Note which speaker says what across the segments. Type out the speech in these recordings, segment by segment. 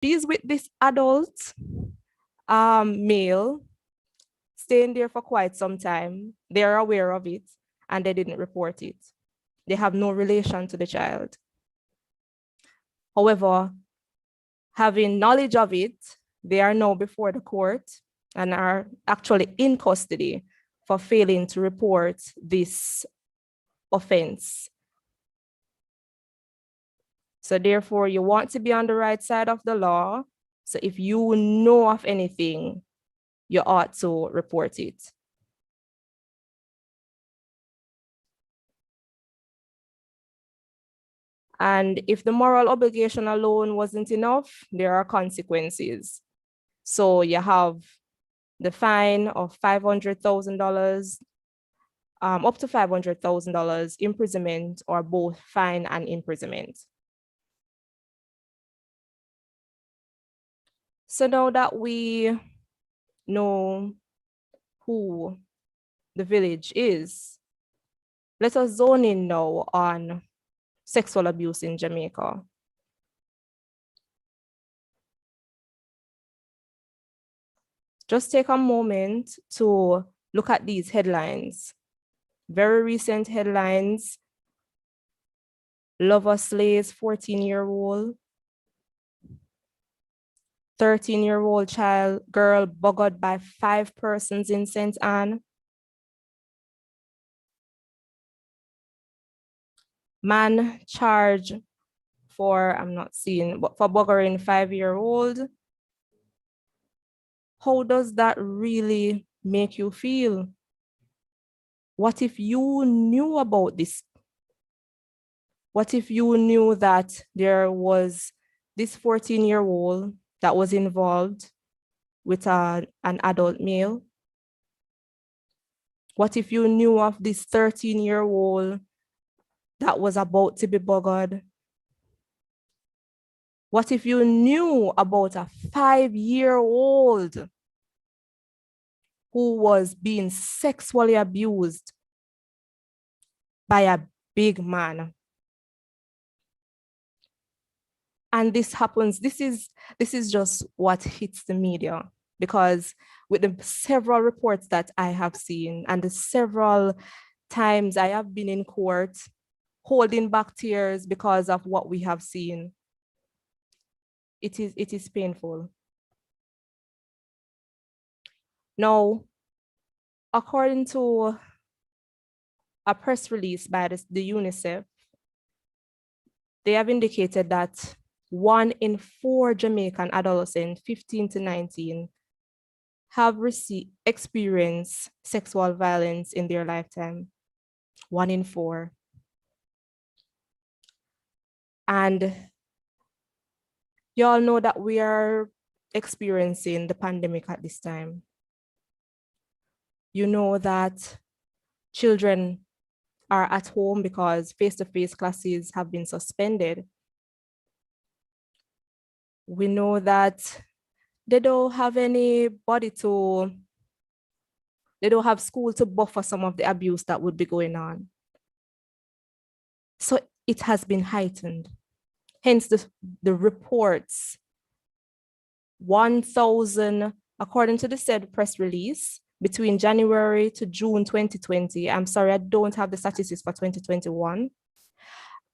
Speaker 1: He's with this adult male, staying there for quite some time. They're aware of it and they didn't report it. They have no relation to the child. However, having knowledge of it, they are now before the court and are actually in custody for failing to report this offense. So therefore, you want to be on the right side of the law. So if you know of anything, you ought to report it. And if the moral obligation alone wasn't enough, there are consequences. So you have the fine of $500,000, up to $500,000, imprisonment, or both fine and imprisonment. So now that we know who the village is, let us zone in now on sexual abuse in Jamaica. Just take a moment to look at these headlines. Very recent headlines. Lover slays 14-year-old. 13-year-old child girl bugged by 5 persons in St. Anne. Man charged for, I'm not seeing, but for buggering 5-year-old. How does that really make you feel? What if you knew about this? What if you knew that there was this 14-year-old that was involved with an adult male? What if you knew of this 13-year-old that was about to be buggered? What if you knew about a 5-year-old who was being sexually abused by a big man? And this happens, this is just what hits the media, because with the several reports that I have seen and the several times I have been in court holding back tears because of what we have seen, it is painful. Now, according to a press release by the UNICEF, they have indicated that 1 in 4 Jamaican adolescents, 15 to 19, have experienced sexual violence in their lifetime. 1 in 4. And you all know that we are experiencing the pandemic at this time. You know that children are at home because face-to-face classes have been suspended. We know that they don't have school to buffer some of the abuse that would be going on. So it has been heightened. Hence the reports. 1,000, according to the said press release, between January to June 2020, I'm sorry, I don't have the statistics for 2021.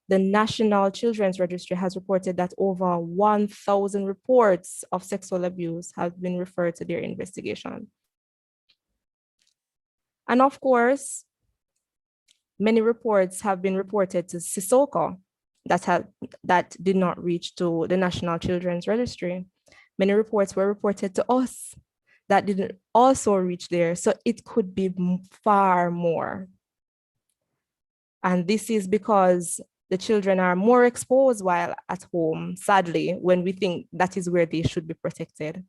Speaker 1: The National Children's Registry has reported that over 1,000 reports of sexual abuse have been referred to their investigation. And of course, many reports have been reported to Sisoko that did not reach to the National Children's Registry. Many reports were reported to us that didn't also reach there. So it could be far more. And this is because the children are more exposed while at home, sadly, when we think that is where they should be protected.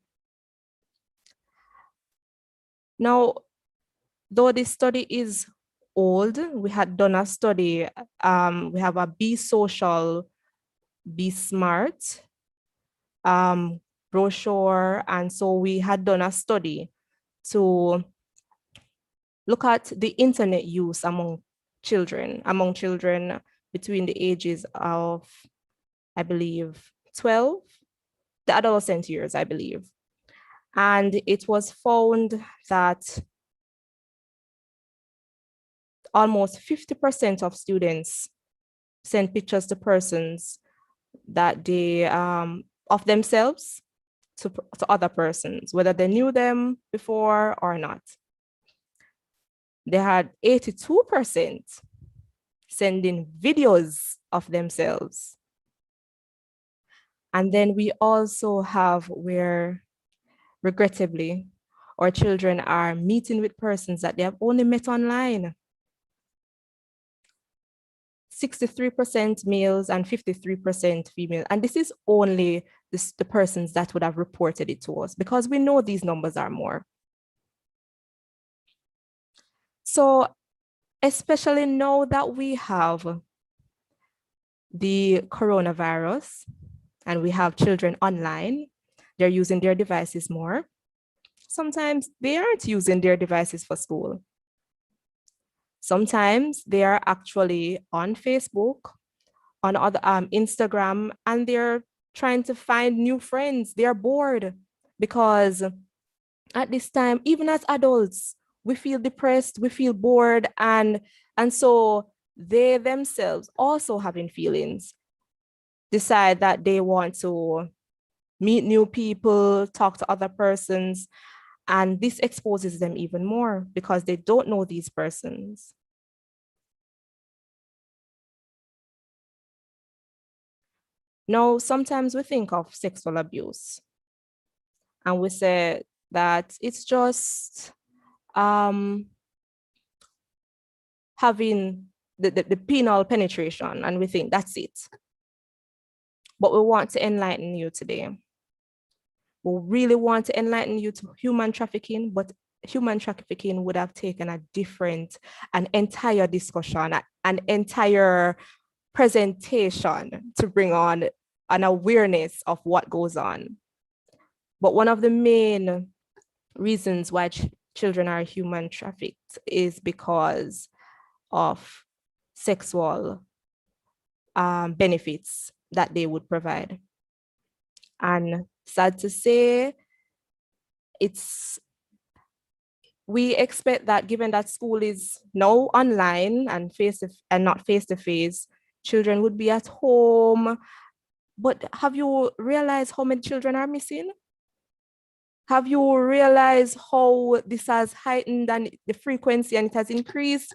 Speaker 1: Now, though this study is old, we had done a study, we have a Be Social, Be Smart brochure. And so we had done a study to look at the internet use among children between the ages of, I believe, 12 the adolescent years, I believe. And it was found that almost 50% of students send pictures to persons that they of themselves to other persons, whether they knew them before or not. They had 82% sending videos of themselves. And then we also have where, regrettably, our children are meeting with persons that they have only met online. 63% males and 53% female. And this is only the persons that would have reported it to us, because we know these numbers are more. So especially now that we have the coronavirus and we have children online, they're using their devices more. Sometimes they aren't using their devices for school. Sometimes they are actually on Facebook, on other Instagram, and they're trying to find new friends. They're bored because at this time, even as adults, we feel depressed, we feel bored, and so they themselves, also having feelings, decide that they want to meet new people, talk to other persons, and this exposes them even more because they don't know these persons. Now, sometimes we think of sexual abuse and we say that it's just having the penile penetration, and we think that's it. But we want to enlighten you today. We really want to enlighten you to human trafficking, but human trafficking would have taken a different, an entire discussion, an entire presentation to bring on an awareness of what goes on. But one of the main reasons why children are human trafficked is because of sexual benefits that they would provide. And sad to say, we expect that given that school is now online and not face-to-face, children would be at home. But have you realized how many children are missing? Have you realized how this has heightened and the frequency and it has increased?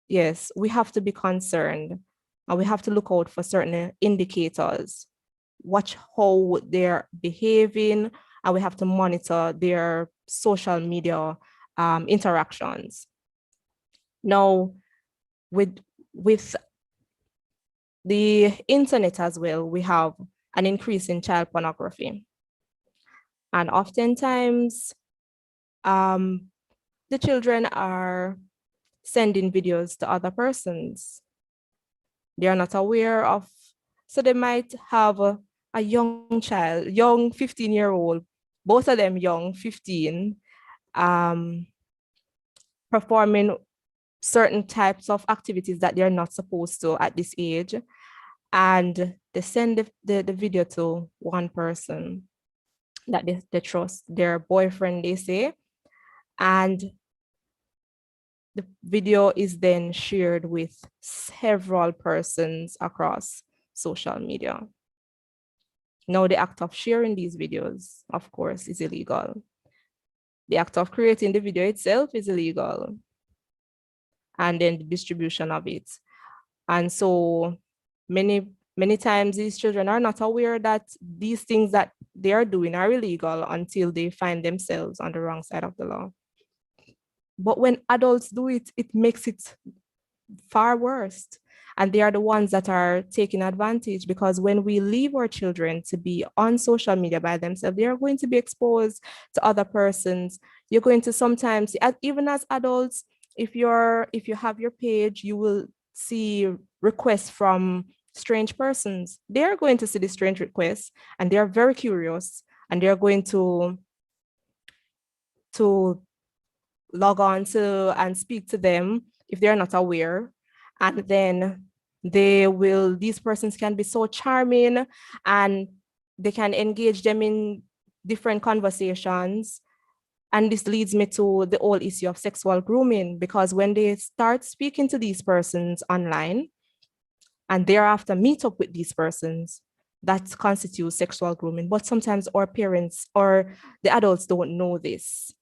Speaker 1: Yes, we have to be concerned and we have to look out for certain indicators, watch how they're behaving, and we have to monitor their social media interactions. Now, with the internet as well, we have an increase in child pornography. And oftentimes, the children are sending videos to other persons. They are not aware of, so they might have a young child, young 15-year-old, both of them young, 15, performing certain types of activities that they're not supposed to at this age. And they send the video to one person that they trust, their boyfriend, they say, and the video is then shared with several persons across social media. Now, the act of sharing these videos, of course, is illegal. The act of creating the video itself is illegal. And then the distribution of it. And so many times these children are not aware that these things that they are doing are illegal until they find themselves on the wrong side of the law. But when adults do it, it makes it far worse. And they are the ones that are taking advantage, because when we leave our children to be on social media by themselves, they are going to be exposed to other persons. You're going to sometimes, even as adults, if you have your page, you will see requests from strange persons. They're going to see the strange requests and they're very curious, and they're going to log on to and speak to them if they're not aware. And then these persons can be so charming, and they can engage them in different conversations. And this leads me to the whole issue of sexual grooming, because when they start speaking to these persons online and thereafter meet up with these persons, that constitutes sexual grooming. But sometimes our parents or the adults don't know this.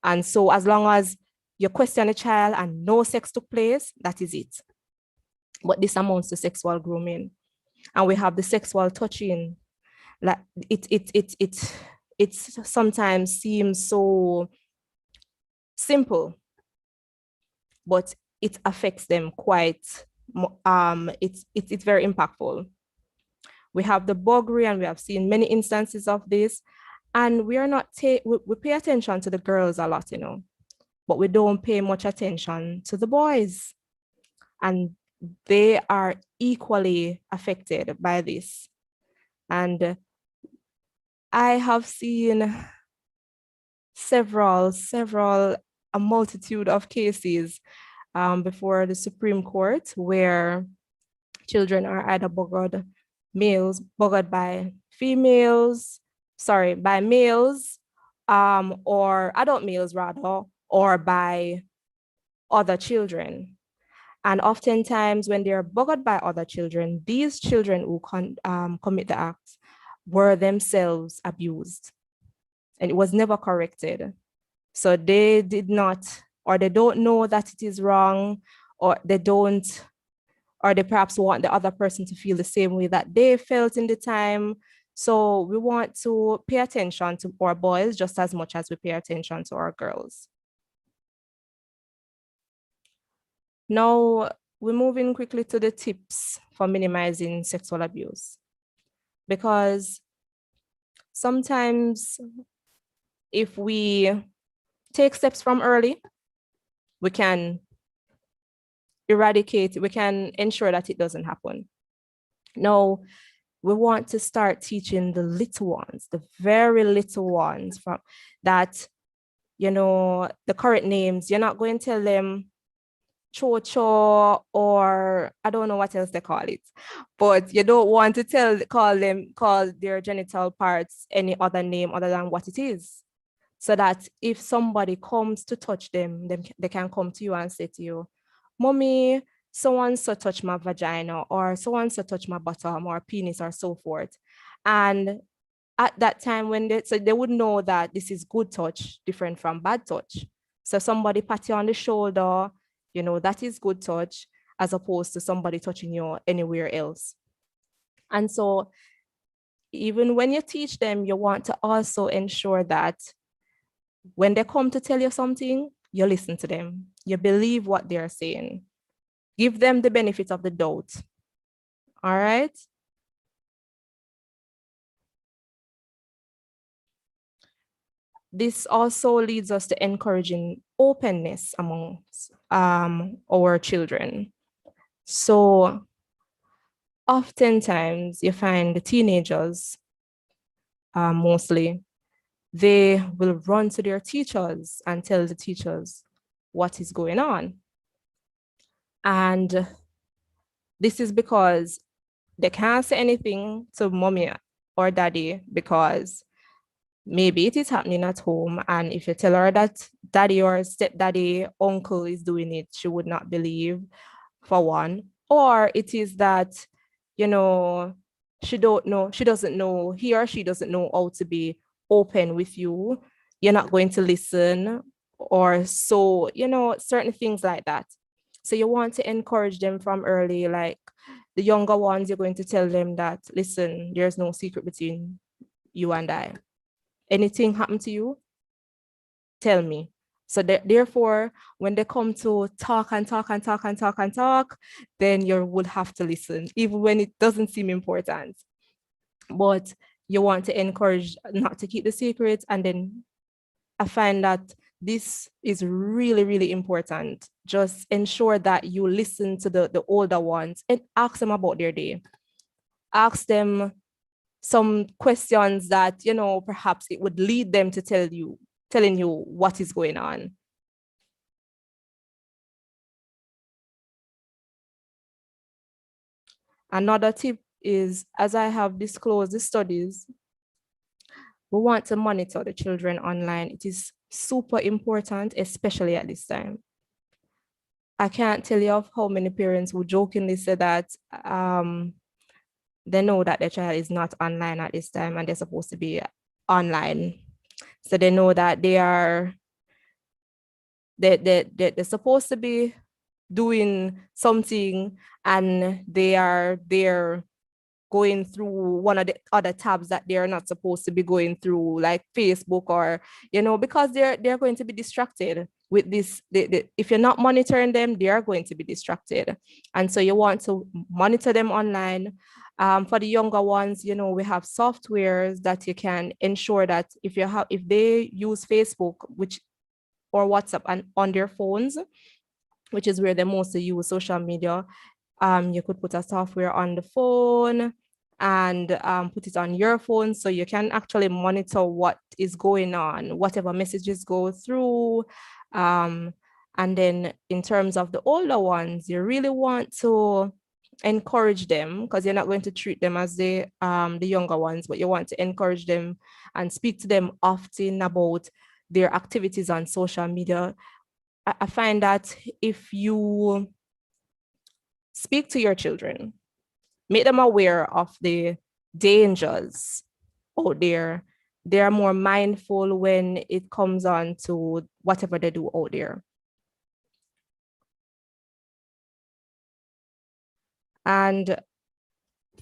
Speaker 1: And so as long as you question a child and no sex took place, that is it. But this amounts to sexual grooming. And we have the sexual touching. Like it sometimes seems so simple, but it affects them quite, it's very impactful. We have the buggery, and we have seen many instances of this, and we are not we pay attention to the girls a lot, but we don't pay much attention to the boys, and they are equally affected by this. And I have seen a multitude of cases before the Supreme Court where children are either buggered by females, by males, or adult males rather, or by other children. And oftentimes when they're buggered by other children, these children who commit the acts were themselves abused, and it was never corrected. So they did not, or they don't know that it is wrong, or they perhaps want the other person to feel the same way that they felt in the time. So we want to pay attention to our boys just as much as we pay attention to our girls. Now, we're moving quickly to the tips for minimizing sexual abuse, because sometimes if we take steps from early, we can we can ensure that it doesn't happen. Now, we want to start teaching the little ones, the very little ones, from that, the correct names. You're not going to tell them cho-cho, or I don't know what else they call it, but you don't want to call their genital parts any other name other than what it is. So that if somebody comes to touch them, they can come to you and say to you, "Mommy, so-and-so touched my vagina," or "so-and-so touched my bottom," or penis, or so forth. And at that time, so they would know that this is good touch, different from bad touch. So somebody pat you on the shoulder, that is good touch, as opposed to somebody touching you anywhere else. And so even when you teach them, you want to also ensure that when they come to tell you something, you listen to them. You believe what they're saying. Give them the benefit of the doubt. All right? This also leads us to encouraging openness amongst our children. So oftentimes you find the teenagers, mostly, they will run to their teachers and tell the teachers what is going on. And this is because they can't say anything to mommy or daddy, because maybe it is happening at home. And if you tell her that daddy or stepdaddy, uncle is doing it, she would not believe, for one. Or it is that, she doesn't know, he or she doesn't know how to be open with you. You're not going to listen, or so, certain things like that. So you want to encourage them from early, like the younger ones, you're going to tell them that, listen, there's no secret between you and I. Anything happened to you, tell me. So therefore, when they come to talk and talk and talk and talk and talk, then you would have to listen, even when it doesn't seem important. But you want to encourage not to keep the secret. And then I find that this is really, really important. Just ensure that you listen to the older ones and ask them about their day. Ask them some questions that, perhaps it would lead them to telling you what is going on. Another tip is, as I have disclosed the studies We want to monitor the children online. It is super important, especially at this time. I can't tell you of how many parents would jokingly say that they know that their child is not online at this time and they're supposed to be online. So they know that they're supposed to be doing something and they're going through one of the other tabs that they're not supposed to be going through, like Facebook, or because they're going to be distracted with this. If you're not monitoring them, they are going to be distracted, and so you want to monitor them online. For the younger ones, we have softwares that you can ensure that if they use Facebook, which or WhatsApp and on their phones, which is where they mostly use social media, you could put a software on the phone and put it on your phone so you can actually monitor what is going on, whatever messages go through. And then in terms of the older ones, you really want to encourage them, because you're not going to treat them as the younger ones, but you want to encourage them and speak to them often about their activities on social media. I find that if you speak to your children, make them aware of the dangers out there, they are more mindful when it comes on to whatever they do out there. And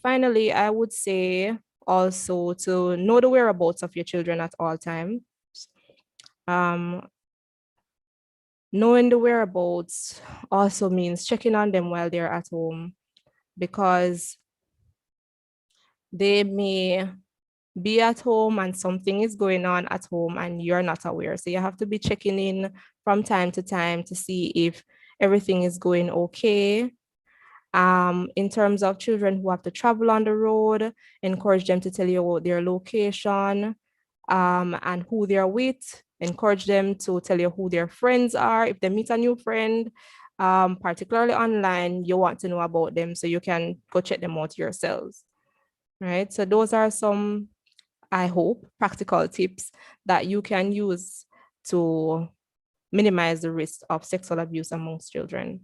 Speaker 1: finally, I would say also to know the whereabouts of your children at all times. Um, Knowing the whereabouts also means checking on them while they're at home, because they may be at home and something is going on at home and you're not aware. So you have to be checking in from time to time to see if everything is going okay. In terms of children who have to travel on the road, encourage them to tell you their location and who they're with. Encourage them to tell you who their friends are. If they meet a new friend, particularly online, you want to know about them so you can go check them out yourselves. Right. So those are some, I hope, practical tips that you can use to minimize the risk of sexual abuse amongst children.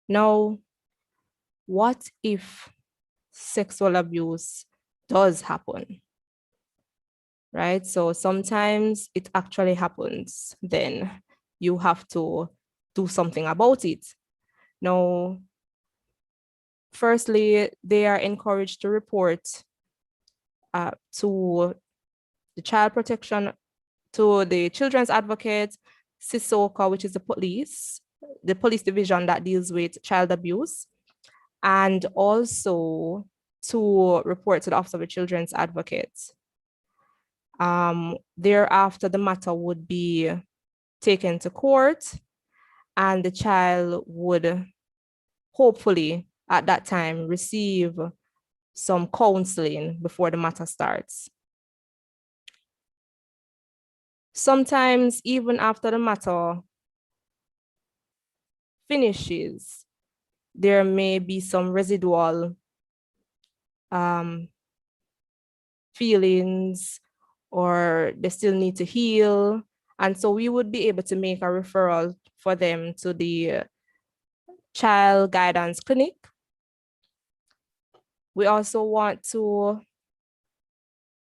Speaker 1: Now, what if sexual abuse does happen? Right? So sometimes it actually happens, then you have to do something about it. Now, firstly, they are encouraged to report to the child protection, to the children's advocate, CISOCA, which is the police division that deals with child abuse, and also to report to the Office of the Children's Advocate. Thereafter, the matter would be taken to court, and the child would hopefully at that time receive some counseling before the matter starts. Sometimes, even after the matter finishes, there may be some residual feelings, or they still need to heal. And so we would be able to make a referral for them to the child guidance clinic. We also want to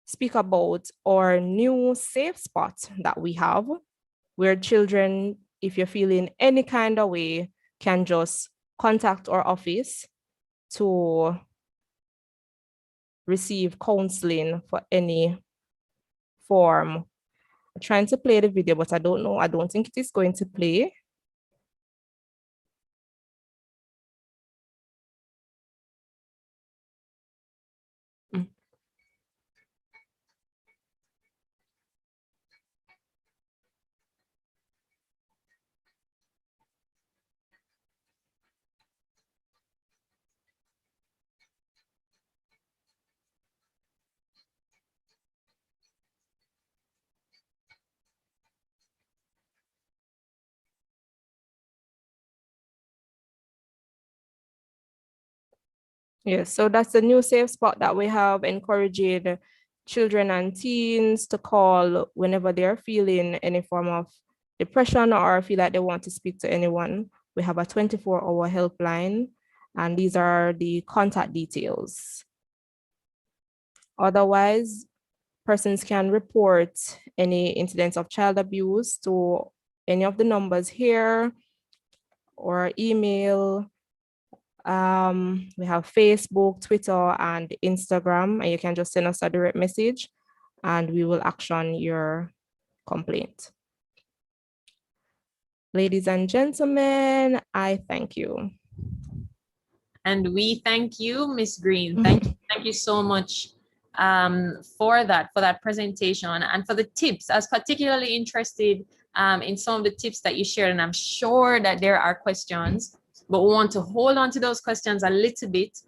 Speaker 1: speak about our new safe spot that we have, where children, if you're feeling any kind of way, can just contact our office to receive counseling for any form. I'm trying to play the video, but I don't know. I don't think it is going to play. Mm. Yes, so that's the new safe spot that we have, encouraging children and teens to call whenever they're feeling any form of depression or feel like they want to speak to anyone. We have a 24-hour helpline, and these are the contact details. Otherwise, persons can report any incidents of child abuse to any of the numbers here or email. We have Facebook, Twitter, and Instagram, and you can just send us a direct message and we will action your complaint. Ladies and gentlemen, I thank you.
Speaker 2: And we thank you, Ms. Green. Thank you so much for that presentation and for the tips. I was particularly interested in some of the tips that you shared, and I'm sure that there are questions, but we want to hold on to those questions a little bit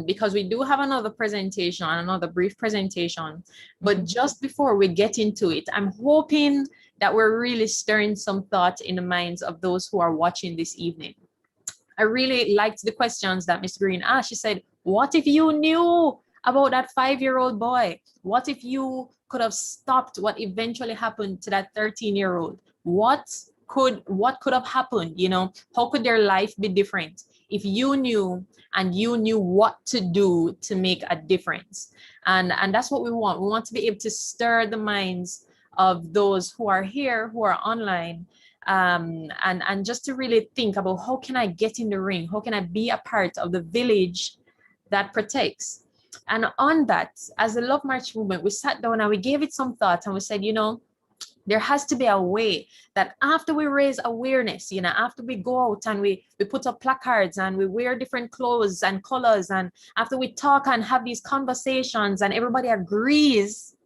Speaker 2: because we do have another presentation, another brief presentation. But just before we get into it, I'm hoping that we're really stirring some thought in the minds of those who are watching this evening. I really liked the questions that Ms. Green asked. She said, what if you knew about that 5-year-old boy? What if you could have stopped what eventually happened to that 13-year-old? What could have happened? You know, how could their life be different if you knew and you knew what to do to make a difference? And that's what we want. We want to be able to stir the minds of those who are here, who are online, and just to really think about how can I get in the ring? How can I be a part of the village that protects? And on that, as the Love March movement, we sat down and we gave it some thought and we said, you know, there has to be a way that after we raise awareness, you know, after we go out and we put up placards and we wear different clothes and colors, and after we talk and have these conversations and everybody agrees,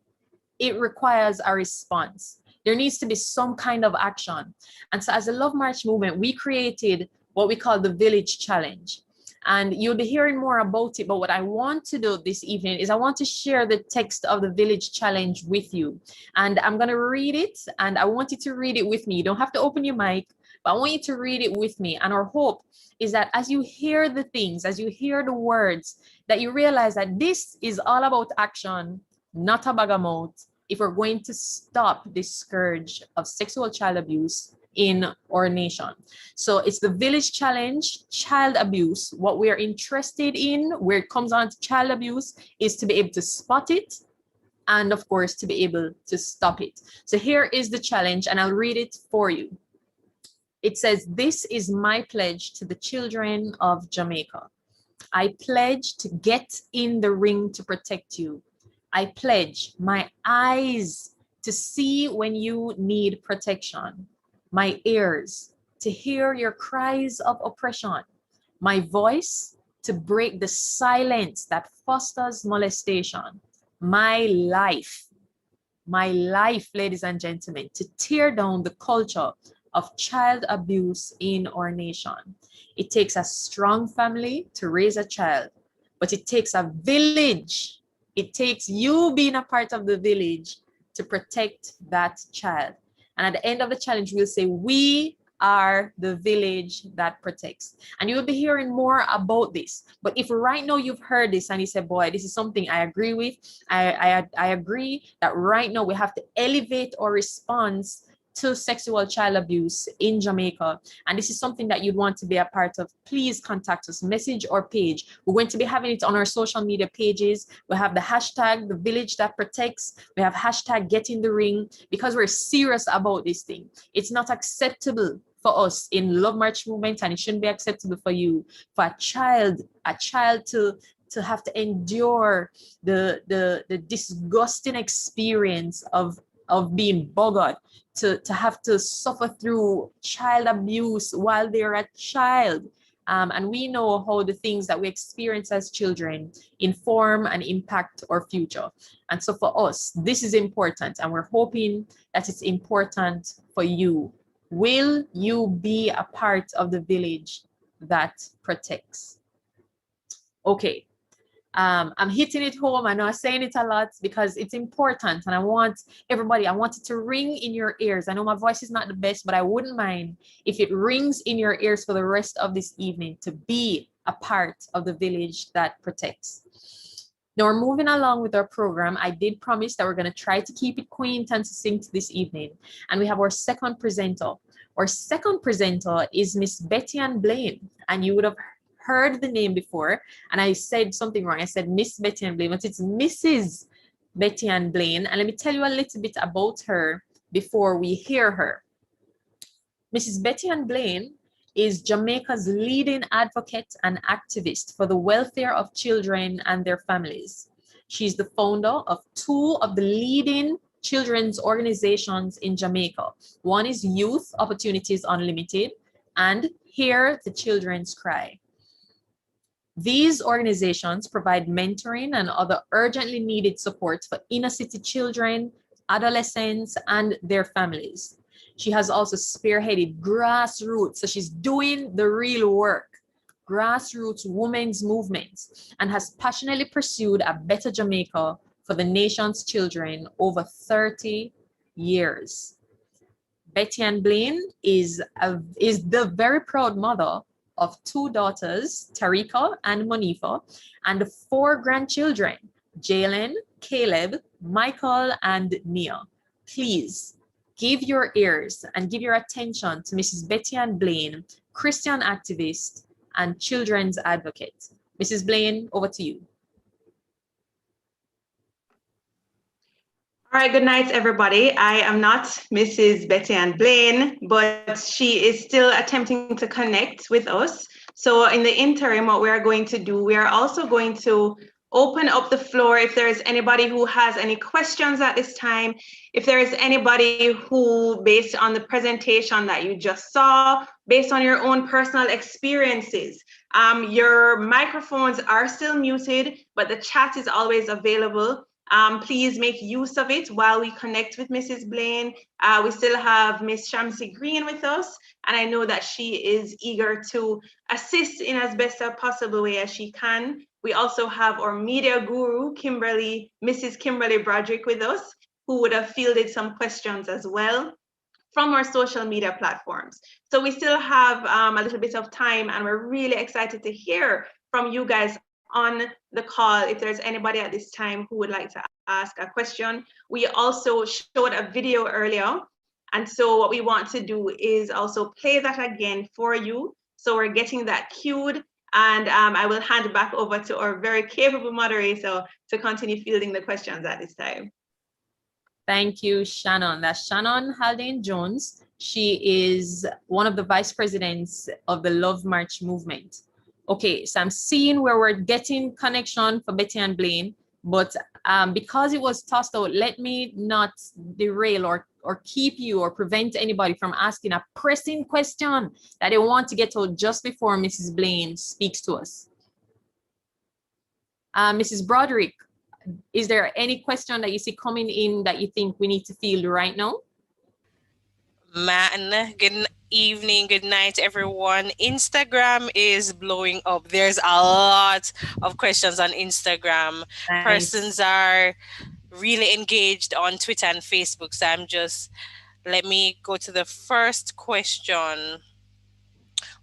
Speaker 2: it requires a response. There needs to be some kind of action. And so as a Love March movement, we created what we call the Village Challenge. And you'll be hearing more about it. But what I want to do this evening is I want to share the text of the Village Challenge with you. And I'm going to read it, and I want you to read it with me. You don't have to open your mic, but I want you to read it with me. And our hope is that as you hear the things, as you hear the words, that you realize that this is all about action, not a bag of mouth, if we're going to stop this scourge of sexual child abuse in our nation. So it's the Village Challenge, child abuse. What we are interested in, where it comes on to child abuse, is to be able to spot it and, of course, to be able to stop it. So here is the challenge, and I'll read it for you. It says, "This is my pledge to the children of Jamaica. I pledge to get in the ring to protect you. I pledge my eyes to see when you need protection, my ears to hear your cries of oppression, my voice to break the silence that fosters molestation, my life, ladies and gentlemen, to tear down the culture of child abuse in our nation. It takes a strong family to raise a child, but it takes a village. It takes you being a part of the village to protect that child. And at the end of the challenge, we'll say, we are the village that protects. And you'll be hearing more about this. But if right now you've heard this and you say, boy, this is something I agree with, I agree that right now we have to elevate our response to sexual child abuse in Jamaica, and this is something that you'd want to be a part of, please contact us, message or page. We're going to be having it on our social media pages. We have the hashtag, the village that protects. We have hashtag get in the ring, because we're serious about this thing. It's not acceptable for us in Love March movement, and it shouldn't be acceptable for you, for a child to have to endure the disgusting experience of being buggered, to have to suffer through child abuse while they're a child. And we know how the things that we experience as children inform and impact our future. And so for us, this is important, and we're hoping that it's important for you. Will you be a part of the village that protects? Okay. I'm hitting it home. I know I'm saying it a lot because it's important, and I want it to ring in your ears. I know my voice is not the best, but I wouldn't mind if it rings in your ears for the rest of this evening, to be a part of the village that protects. Now we're moving along with our program. I did promise that we're going to try to keep it quaint and succinct this evening. And we have our second presenter. Our second presenter is Miss Betty Ann Blaine. And you would have heard the name before. And I said something wrong. I said Miss Betty Ann Blaine, but it's Mrs. Betty Ann Blaine. And let me tell you a little bit about her before we hear her. Mrs. Betty Ann Blaine is Jamaica's leading advocate and activist for the welfare of children and their families. She's the founder of two of the leading children's organizations in Jamaica. One is Youth Opportunities Unlimited and Hear the Children's Cry. These organizations provide mentoring and other urgently needed support for inner city children, adolescents, and their families. She has also spearheaded grassroots, so she's doing the real work, grassroots women's movements, and has passionately pursued a better Jamaica for the nation's children over 30 years. Betty Ann Blaine is the very proud mother of two daughters, Tarika and Monifa, and 4 grandchildren, Jalen, Caleb, Michael, and Nia. Please give your ears and give your attention to Mrs. Betty Ann Blaine, Christian activist and children's advocate. Mrs. Blaine, over to you.
Speaker 3: All right, good night, everybody. I am not Mrs. Betty Ann Blaine, but she is still attempting to connect with us. So in the interim, what we are going to do, we are also going to open up the floor if there is anybody who has any questions at this time. If there is anybody who, based on the presentation that you just saw, based on your own personal experiences, your microphones are still muted, but the chat is always available. Please make use of it while we connect with Mrs. Blaine. We still have Miss Shamsi Green with us, and I know that she is eager to assist in as best a possible way as she can. We also have our media guru, Mrs. Kimberly Broderick with us, who would have fielded some questions as well from our social media platforms. So we still have a little bit of time, and we're really excited to hear from you guys on the call if there's anybody at this time who would like to ask a question. We also showed a video earlier, and so what we want to do is also play that again for you. So we're getting that queued, and I will hand it back over to our very capable moderator to continue fielding the questions at this time.
Speaker 2: Thank you, Shannon. That's Shannon Haldane Jones. She is one of the vice presidents of the Love March movement. Okay, so I'm seeing where we're getting connection for Betty Ann Blaine, but because it was tossed out, let me not derail or keep you or prevent anybody from asking a pressing question that they want to get to just before Mrs. Blaine speaks to us. Mrs. Broderick, is there any question that you see coming in that you think we need to field right now?
Speaker 4: Man, good evening, good night, everyone. Instagram is blowing up. There's a lot of questions on Instagram.
Speaker 2: Nice.
Speaker 4: Persons are really engaged on Twitter and Facebook. So let me go to the first question.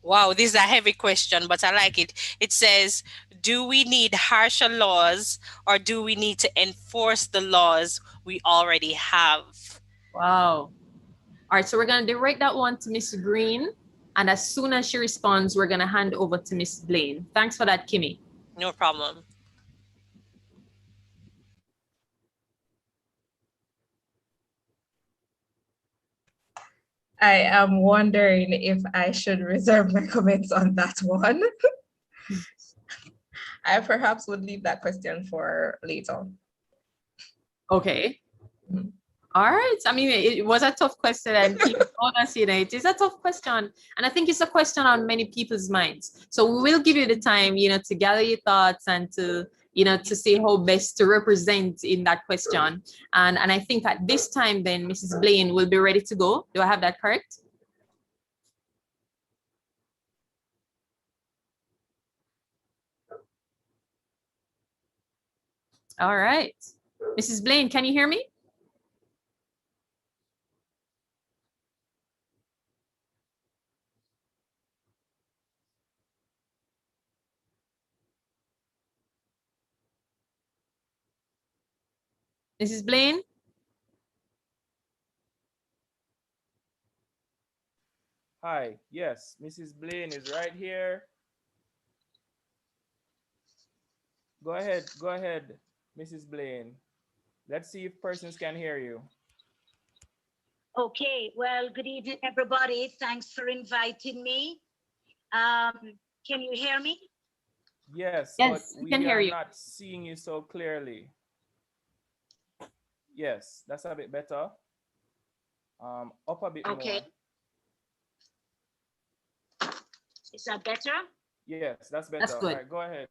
Speaker 4: Wow, this is a heavy question, but I like it. It says, do we need harsher laws or do we need to enforce the laws we already have?
Speaker 2: Wow. All right, so we're going to direct that one to Miss Green. And as soon as she responds, we're going to hand over to Miss Blaine. Thanks for that, Kimmy.
Speaker 4: No problem.
Speaker 1: I am wondering if I should reserve my comments on that one. I perhaps would leave that question for later.
Speaker 2: Okay.
Speaker 1: Mm-hmm.
Speaker 2: All right. I mean, it was a tough question, and honestly, it is a tough question, and I think it's a question on many people's minds. So we will give you the time, to gather your thoughts and to, to see how best to represent in that question. And I think at this time, then Mrs. Blaine will be ready to go. Do I have that correct? All right. Mrs. Blaine, can you hear me? Mrs. Blaine?
Speaker 5: Hi, yes, Mrs. Blaine is right here. Go ahead, Mrs. Blaine. Let's see if persons can hear you.
Speaker 6: Okay, well, good evening, everybody. Thanks for inviting me. Can you hear me?
Speaker 5: Yes, but
Speaker 2: Yes, we can
Speaker 5: we
Speaker 2: hear
Speaker 5: are
Speaker 2: you.
Speaker 5: not seeing you so clearly. Yes, that's a bit better. Up a bit
Speaker 6: Okay,
Speaker 5: more.
Speaker 6: is that better?
Speaker 5: Yes, that's better.
Speaker 2: That's
Speaker 5: All
Speaker 2: good.
Speaker 5: right, go ahead,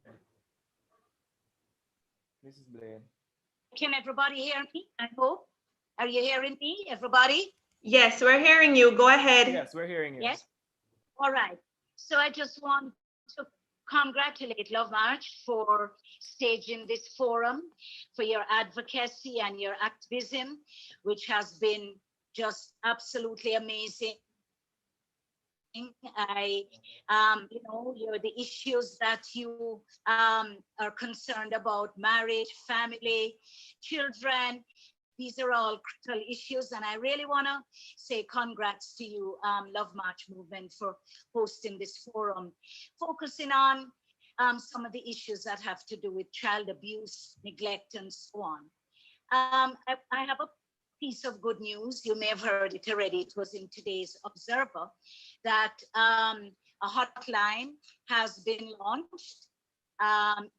Speaker 5: Mrs. Blaine.
Speaker 6: Can everybody hear me? I hope. Are you hearing me, everybody?
Speaker 3: Yes, we're hearing you. Go ahead.
Speaker 5: Yes, we're hearing you.
Speaker 6: Yes? All right. So I just want to congratulate Love March for staging this forum, for your advocacy and your activism, which has been just absolutely amazing. The issues that you are concerned about, marriage, family, children, these are all critical issues. And I really want to say congrats to you, Love March Movement, for hosting this forum, focusing on some of the issues that have to do with child abuse, neglect, and so on. I have a piece of good news. You may have heard it already. It was in today's Observer that a hotline has been launched.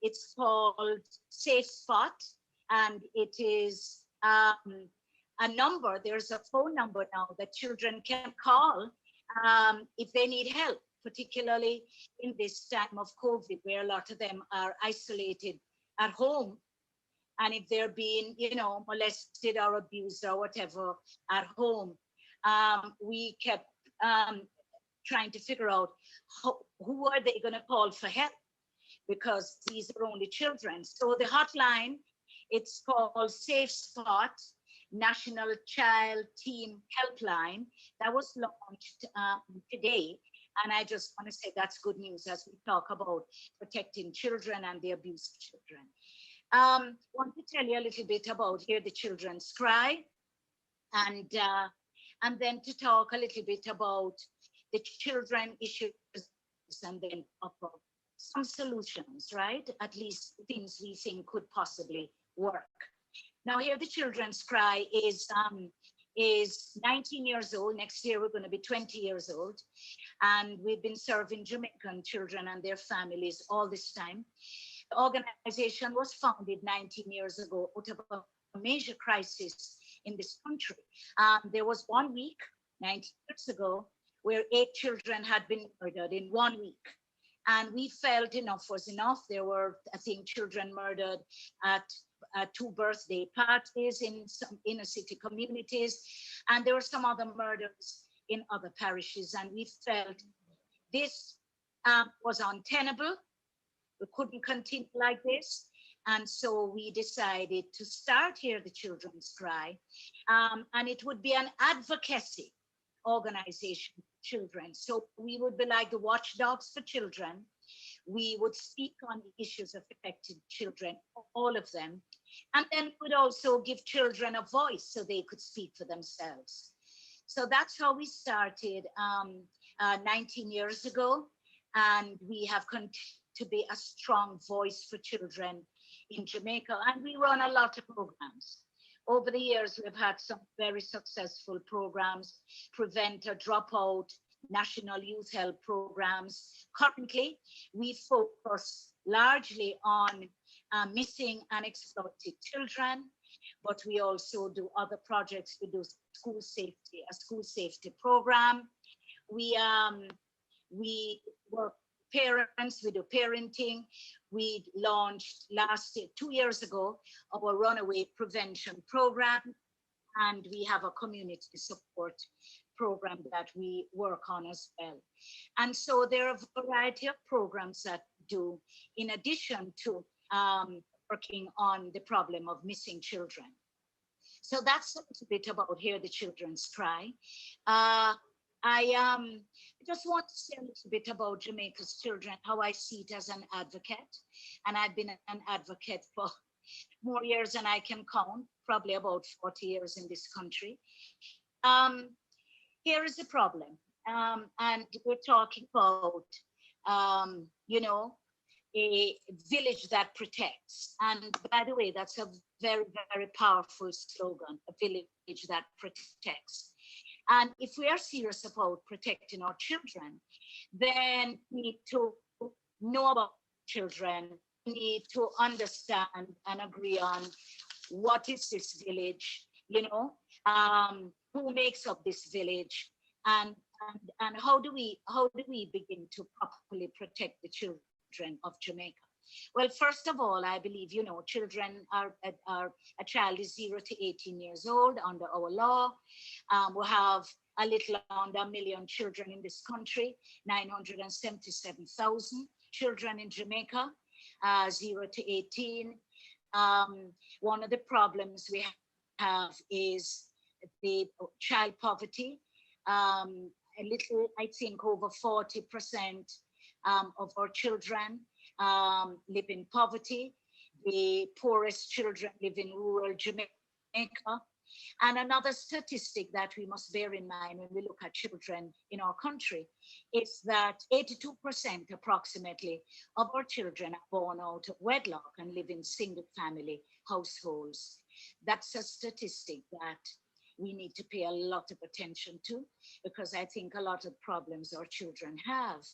Speaker 6: It's called Safe Spot, and it is a number. There's a phone number now that children can call if they need help, particularly in this time of COVID, where a lot of them are isolated at home. And if they're being, molested or abused or whatever at home, we kept trying to figure out who are they going to call for help, because these are only children. So the hotline, it's called Safe Spot National Child Team Helpline. That was launched today. And I just want to say that's good news as we talk about protecting children and the abuse of children. Want to tell you a little bit about Hear the Children's Cry, and then to talk a little bit about the children issues, and then offer some solutions, right? At least things we think could possibly work. Now, Hear the Children's Cry is 19 years old. Next year, we're going to be 20 years old. And we've been serving Jamaican children and their families all this time. The organization was founded 19 years ago out of a major crisis in this country. There was 1 week, 19 years ago, where 8 children had been murdered in 1 week. And we felt enough was enough. There were, I think, children murdered at 2 birthday parties in some inner city communities. And there were some other murders in other parishes. And we felt this was untenable. We couldn't continue like this. And so we decided to start Hear the Children's Cry. And it would be an advocacy organization for children. So we would be like the watchdogs for children. We would speak on the issues of affected children, all of them. And then we would also give children a voice so they could speak for themselves. So that's how we started 19 years ago. And we have continued to be a strong voice for children in Jamaica. And we run a lot of programs. Over the years, we've had some very successful programs, Prevent a Dropout, National Youth Help programs. Currently, we focus largely on missing and exploited children, but we also do other projects. We do school safety, a school safety program. We work parents, we do parenting. We launched last year, 2 years ago, our runaway prevention program, and we have a community support program that we work on as well. And so there are a variety of programs that do, in addition to working on the problem of missing children. So that's a little bit about Hear the Children's Cry. I just want to say a little bit about Jamaica's children, how I see it as an advocate. And I've been an advocate for more years than I can count, probably about 40 years in this country. Um, Here is the problem. And we're talking about, you know, a village that protects. And by the way, that's a very, very powerful slogan, a village that protects. And if we are serious about protecting our children, then we need to know about children, we need to understand and agree on what is this village, who makes up this village, and and how do we begin to properly protect the children of Jamaica? Well, first of all, I believe children are a child is 0 to 18 years old under our law. We have a little under a million children in this country, 977,000 children in Jamaica, 0 to 18. One of the problems we have is the child poverty. A little, I think, over 40% of our children live in poverty. The poorest children live in rural Jamaica. And another statistic that we must bear in mind when we look at children in our country is that 82% approximately of our children are born out of wedlock and live in single family households. That's a statistic that we need to pay a lot of attention to, because I think a lot of problems our children have,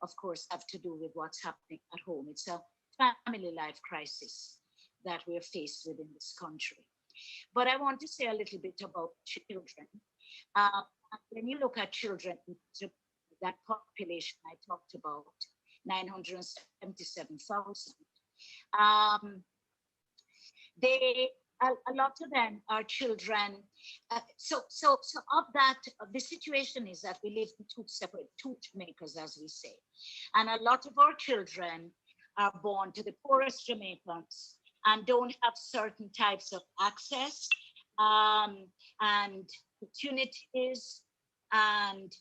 Speaker 6: of course, have to do with what's happening at home. It's a family life crisis that we're faced with in this country. But I want to say a little bit about children. Uh, when you look at children, that population I talked about, 977,000, um, they a lot of them are children. So of that, the situation is that we live in two Jamaicas, as we say, and a lot of our children are born to the poorest Jamaicans and don't have certain types of access and opportunities and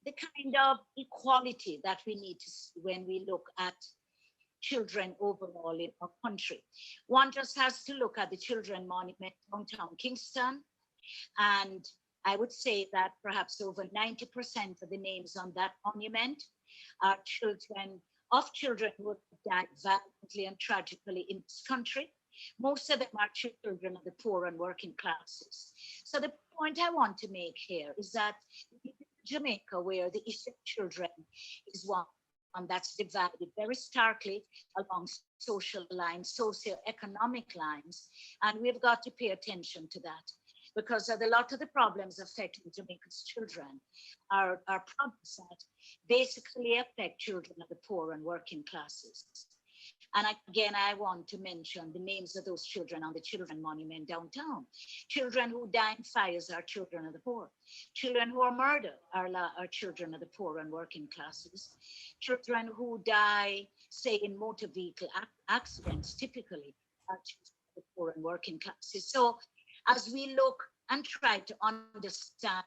Speaker 6: the kind of equality that we need to see when we look at children overall in our country. One just has to look at the Children Monument downtown Kingston, and I would say that perhaps over 90% of the names on that monument are children who have died violently and tragically in this country. Most of them are children of the poor and working classes. So the point I want to make here is that in Jamaica, where the issue of children is one that's divided very starkly along social lines, socioeconomic lines, and we've got to pay attention to that, because a lot of the problems affecting Jamaica's children are problems that basically affect children of the poor and working classes. And again, I want to mention the names of those children on the Children Monument downtown. Children who die in fires are children of the poor. Children who are murdered are children of the poor and working classes. Children who die, say, in motor vehicle accidents, typically are children of the poor and working classes. So as we look and try to understand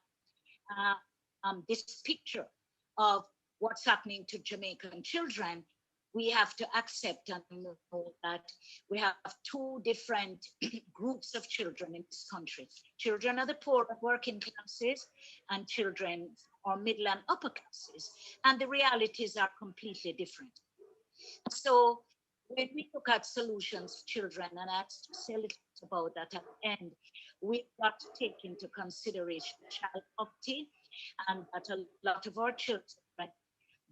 Speaker 6: this picture of what's happening to Jamaican children, we have to accept and know that we have two different groups of children in this country: children of the poor and working classes, and children or middle and upper classes. And the realities are completely different. So when we look at solutions for children, and I have to say a little bit about that at the end, we've got to take into consideration child poverty, and that a lot of our children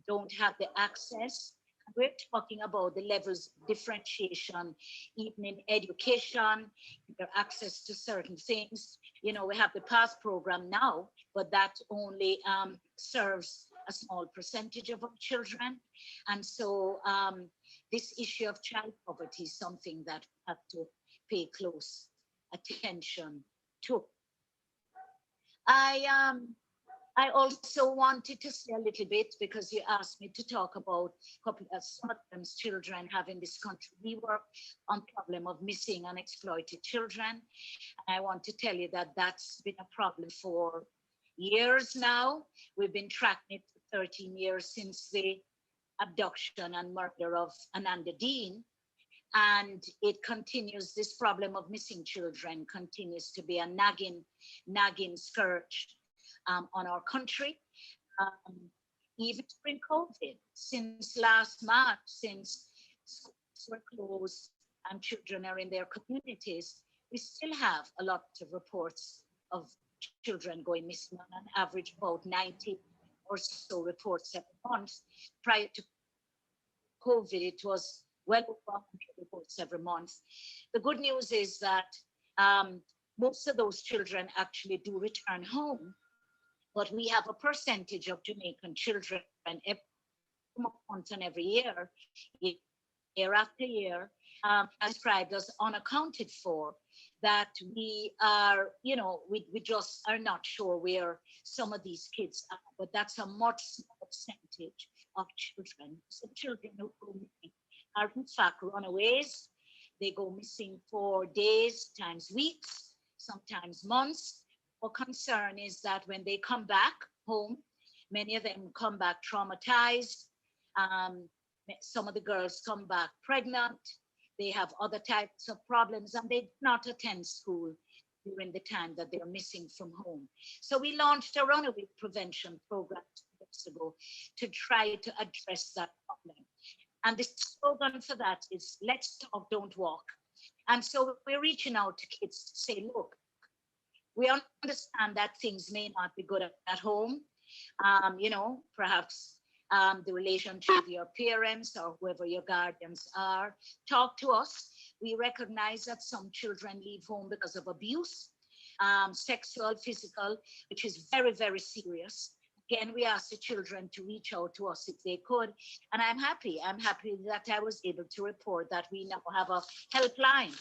Speaker 6: don't have the access. We're talking about the levels of differentiation, even in education, their access to certain things. We have the PATH program now, but that only serves a small percentage of our children. And so this issue of child poverty is something that we have to pay close attention to. I also wanted to say a little bit, because you asked me to talk about some of them's children have in this country. We work on problem of missing and exploited children. And I want to tell you that that's been a problem for years now. We've been tracking it for 13 years since the abduction and murder of Ananda Dean. And it continues, this problem of missing children continues to be a nagging scourge on our country. Um, Even during COVID, since last March, since schools were closed and children are in their communities, we still have a lot of reports of children going missing, on an average about 90 or so reports every month. Prior to COVID, it was well over 100 reports every month. The good news is that um, most of those children actually do return home, but we have a percentage of Jamaican children every month and every year, year after year, as described as unaccounted for, that we are, we just are not sure where some of these kids are, but that's a much smaller percentage of children. So children who go missing are in fact runaways. They go missing for days, times weeks, sometimes months. Our concern is that when they come back home, many of them come back traumatized. Um, some of the girls come back pregnant. They have other types of problems and they do not attend school during the time that they're missing from home. So we launched a runaway prevention program 2 years ago to try to address that problem. And the slogan for that is let's talk, don't walk. And so we're reaching out to kids to say, look, we understand that things may not be good at home. Perhaps the relationship with your parents or whoever your guardians are. Talk to us. We recognize that some children leave home because of abuse, sexual, physical, which is very, very serious. Again, we ask the children to reach out to us if they could. And I'm happy that I was able to report that we now have a helpline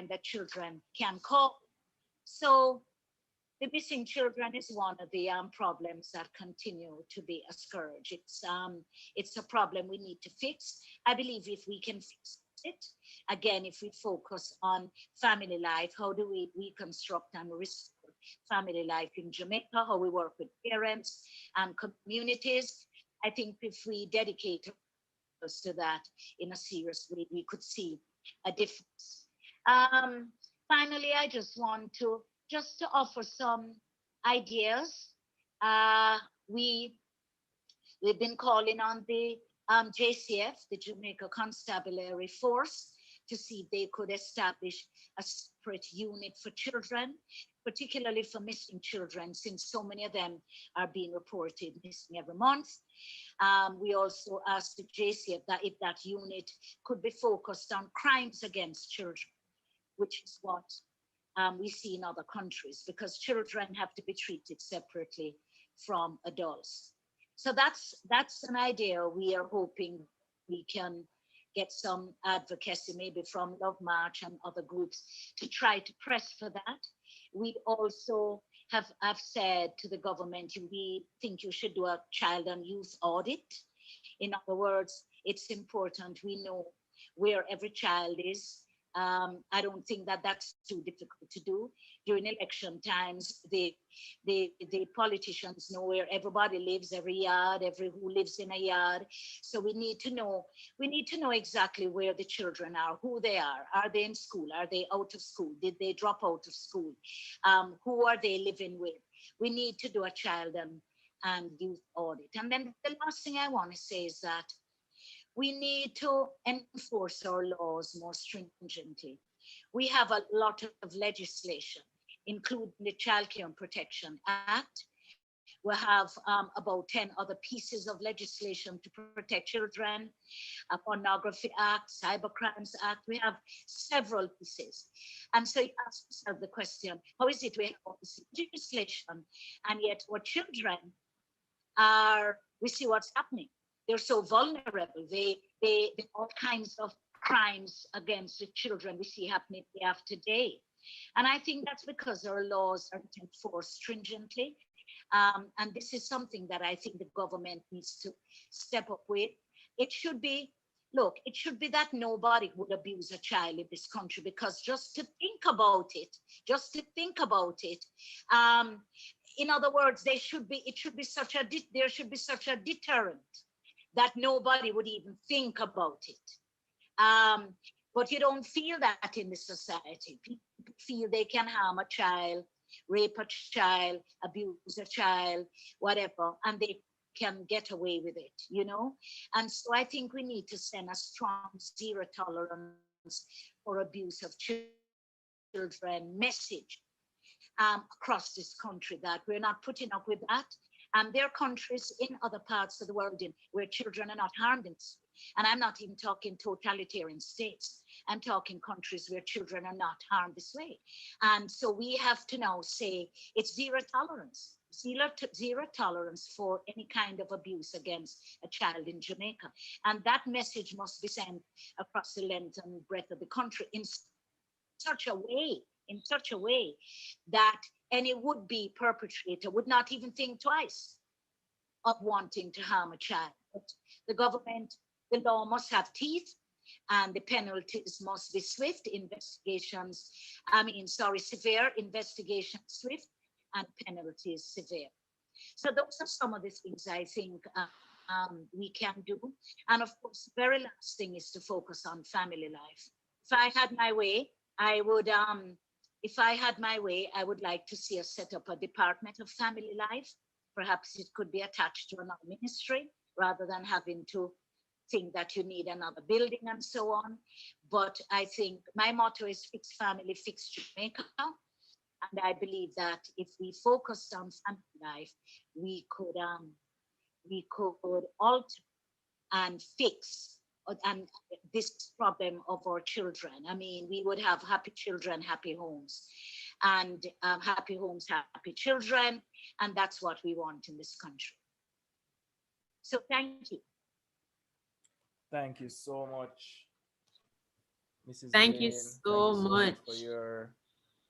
Speaker 6: that children can call. So the missing children is one of the problems that continue to be a scourge. It's a problem we need to fix. I believe if we can fix it, again, if we focus on family life, how do we reconstruct and restore family life in Jamaica, how we work with parents and communities. I think if we dedicate ourselves to that in a serious way, we could see a difference. Finally, I just want to offer some ideas. Uh, we we've been calling on the JCF, the Jamaica Constabulary Force, to see if they could establish a separate unit for children, particularly for missing children, since so many of them are being reported missing every month. We also asked the JCF that if that unit could be focused on crimes against children, which is what we see in other countries, because children have to be treated separately from adults. So that's an idea. We are hoping we can get some advocacy, maybe from Love March and other groups, to try to press for that. We also have said to the government, we think you should do a child and youth audit. In other words, it's important we know where every child is. I don't think that that's too difficult to do. During election times, the politicians know where everybody lives, every yard, who lives in a yard. So we need to know exactly where the children are, who they are. Are they in school? Are they out of school? Did they drop out of school? Who are they living with? We need to do a child and youth audit. And then the last thing I want to say is that we need to enforce our laws more stringently. We have a lot of legislation, including the Child Care and Protection Act. We have about 10 other pieces of legislation to protect children, a Pornography Act, Cybercrimes Act. We have several pieces. And so you ask yourself the question, how is it we have all this legislation and yet our children we see what's happening. They're so vulnerable. They all kinds of crimes against the children we see happening day after day. And I think that's because our laws are enforced stringently. And this is something that I think the government needs to step up with. It should be that nobody would abuse a child in this country, because just to think about it, in other words, there should be such a deterrent that nobody would even think about it. But you don't feel that in the society. People feel they can harm a child, rape a child, abuse a child, whatever, and they can get away with it, you know? And so I think we need to send a strong zero tolerance for abuse of children message across this country, that we're not putting up with that. There are countries in other parts of the world where children are not harmed in this way. And I'm not even talking totalitarian states. I'm talking countries where children are not harmed this way. And so we have to now say it's zero tolerance for any kind of abuse against a child in Jamaica. And that message must be sent across the length and breadth of the country such a way, in such a way that any would-be perpetrator would not even think twice of wanting to harm a child. But the government, the law must have teeth, and the penalties must be swift. Severe investigations swift and penalties severe. So those are some of the things I think we can do. And of course, the very last thing is to focus on family life. If I had my way, I would like to see us set up a department of family life. Perhaps it could be attached to another ministry rather than having to think that you need another building and so on. But I think my motto is fix family, fix Jamaica. And I believe that if we focused on family life, we could alter and fix and this problem of our children. I mean, we would have happy children, happy homes, and happy homes, happy children, and that's what we want in this country. So thank you.
Speaker 5: Thank you so much, Mrs.
Speaker 2: Thank you
Speaker 5: Blaine.
Speaker 2: so much.
Speaker 5: For your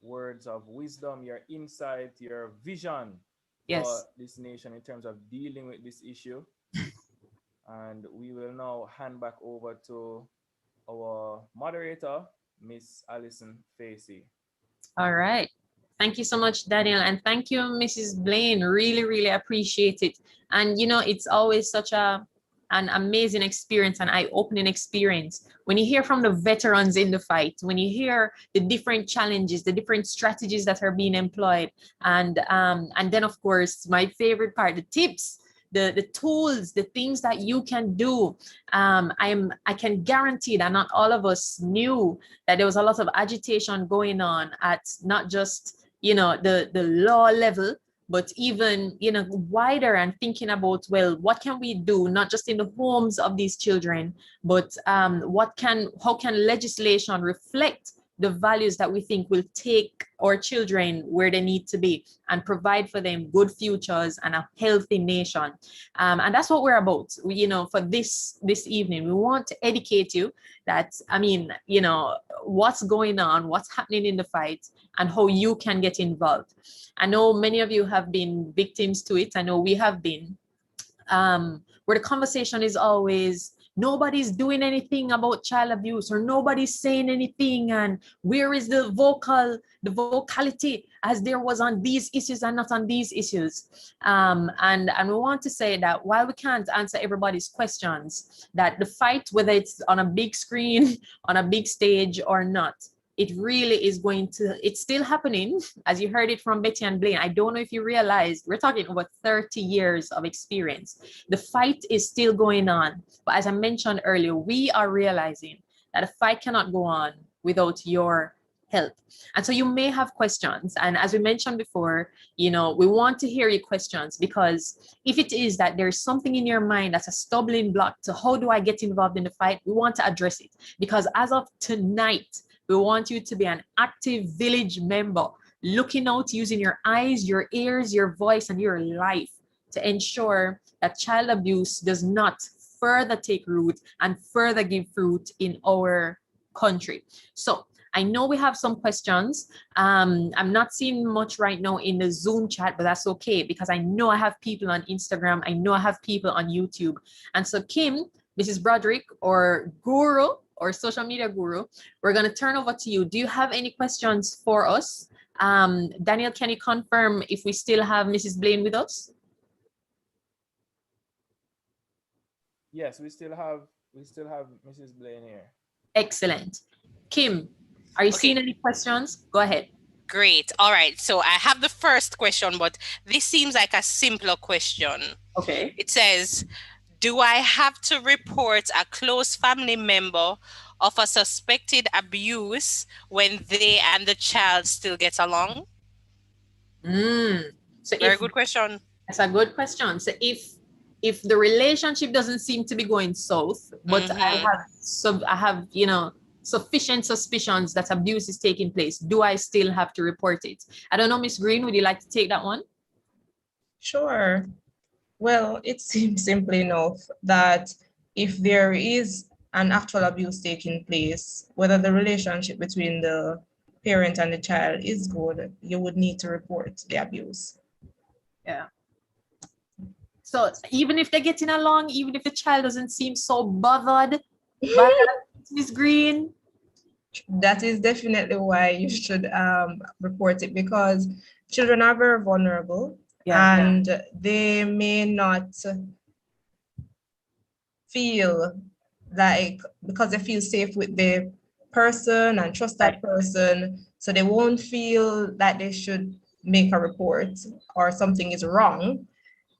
Speaker 5: words of wisdom, your insight, your vision
Speaker 2: Yes.
Speaker 5: for this nation in terms of dealing with this issue. And we will now hand back over to our moderator, Miss Alison Facey.
Speaker 2: All right. Thank you so much, Daniel. And thank you, Mrs. Blaine. Really, really appreciate it. And, you know, it's always such an amazing experience, an eye-opening experience when you hear from the veterans in the fight, when you hear the different challenges, the different strategies that are being employed. And then, of course, my favorite part, the tips, the tools, the things that you can do. I can guarantee that not all of us knew that there was a lot of agitation going on at not just, you know, the law level, but even, you know, wider, and thinking about, well, what can we do, not just in the homes of these children, but how can legislation reflect the values that we think will take our children where they need to be and provide for them good futures and a healthy nation. And that's what we're about. You know, for this evening, we want to educate you that, I mean, you know, what's going on, what's happening in the fight, and how you can get involved. I know many of you have been victims to it. I know we have been, where the conversation is always, nobody's doing anything about child abuse, or nobody's saying anything, and where is the vocality as there was on these issues and not on these issues. And we want to say that while we can't answer everybody's questions, that the fight, whether it's on a big screen, on a big stage or not, it really is it's still happening. As you heard it from Betty and Blaine, I don't know if you realized, we're talking about 30 years of experience. The fight is still going on. But as I mentioned earlier, we are realizing that a fight cannot go on without your help. And so you may have questions. And as we mentioned before, you know, we want to hear your questions, because if it is that there's something in your mind that's a stumbling block to how do I get involved in the fight, we want to address it. Because as of tonight, we want you to be an active village member, looking out, using your eyes, your ears, your voice, and your life to ensure that child abuse does not further take root and further give fruit in our country. So I know we have some questions. I'm not seeing much right now in the Zoom chat, but that's okay, because I know I have people on Instagram. I know I have people on YouTube. And so Kim, Mrs. Broderick, or Guru, or social media guru, we're going to turn over to you. Do you have any questions for us? Daniel, can you confirm if we still have Mrs. Blaine with us?
Speaker 5: Yes, we still have Mrs. Blaine here.
Speaker 2: Excellent. Kim, are you seeing any questions? Go ahead.
Speaker 4: Great. All right. So I have the first question, but this seems like a simpler question.
Speaker 2: Okay.
Speaker 4: It says, do I have to report a close family member of a suspected abuse when they and the child still get along?
Speaker 2: So
Speaker 4: Very
Speaker 2: if
Speaker 4: good question.
Speaker 2: that's a good question. So if the relationship doesn't seem to be going south, but I have sufficient suspicions that abuse is taking place, do I still have to report it? I don't know, Miss Green, would you like to take that one?
Speaker 1: Sure. Well, it seems simple enough that if there is an actual abuse taking place, whether the relationship between the parent and the child is good, you would need to report the abuse.
Speaker 2: Yeah. So even if they're getting along, even if the child doesn't seem so bothered by Miss Green.
Speaker 1: That is definitely why you should report it, because children are very vulnerable and they may not feel like, because they feel safe with the person and trust that person, so they won't feel that they should make a report or something is wrong.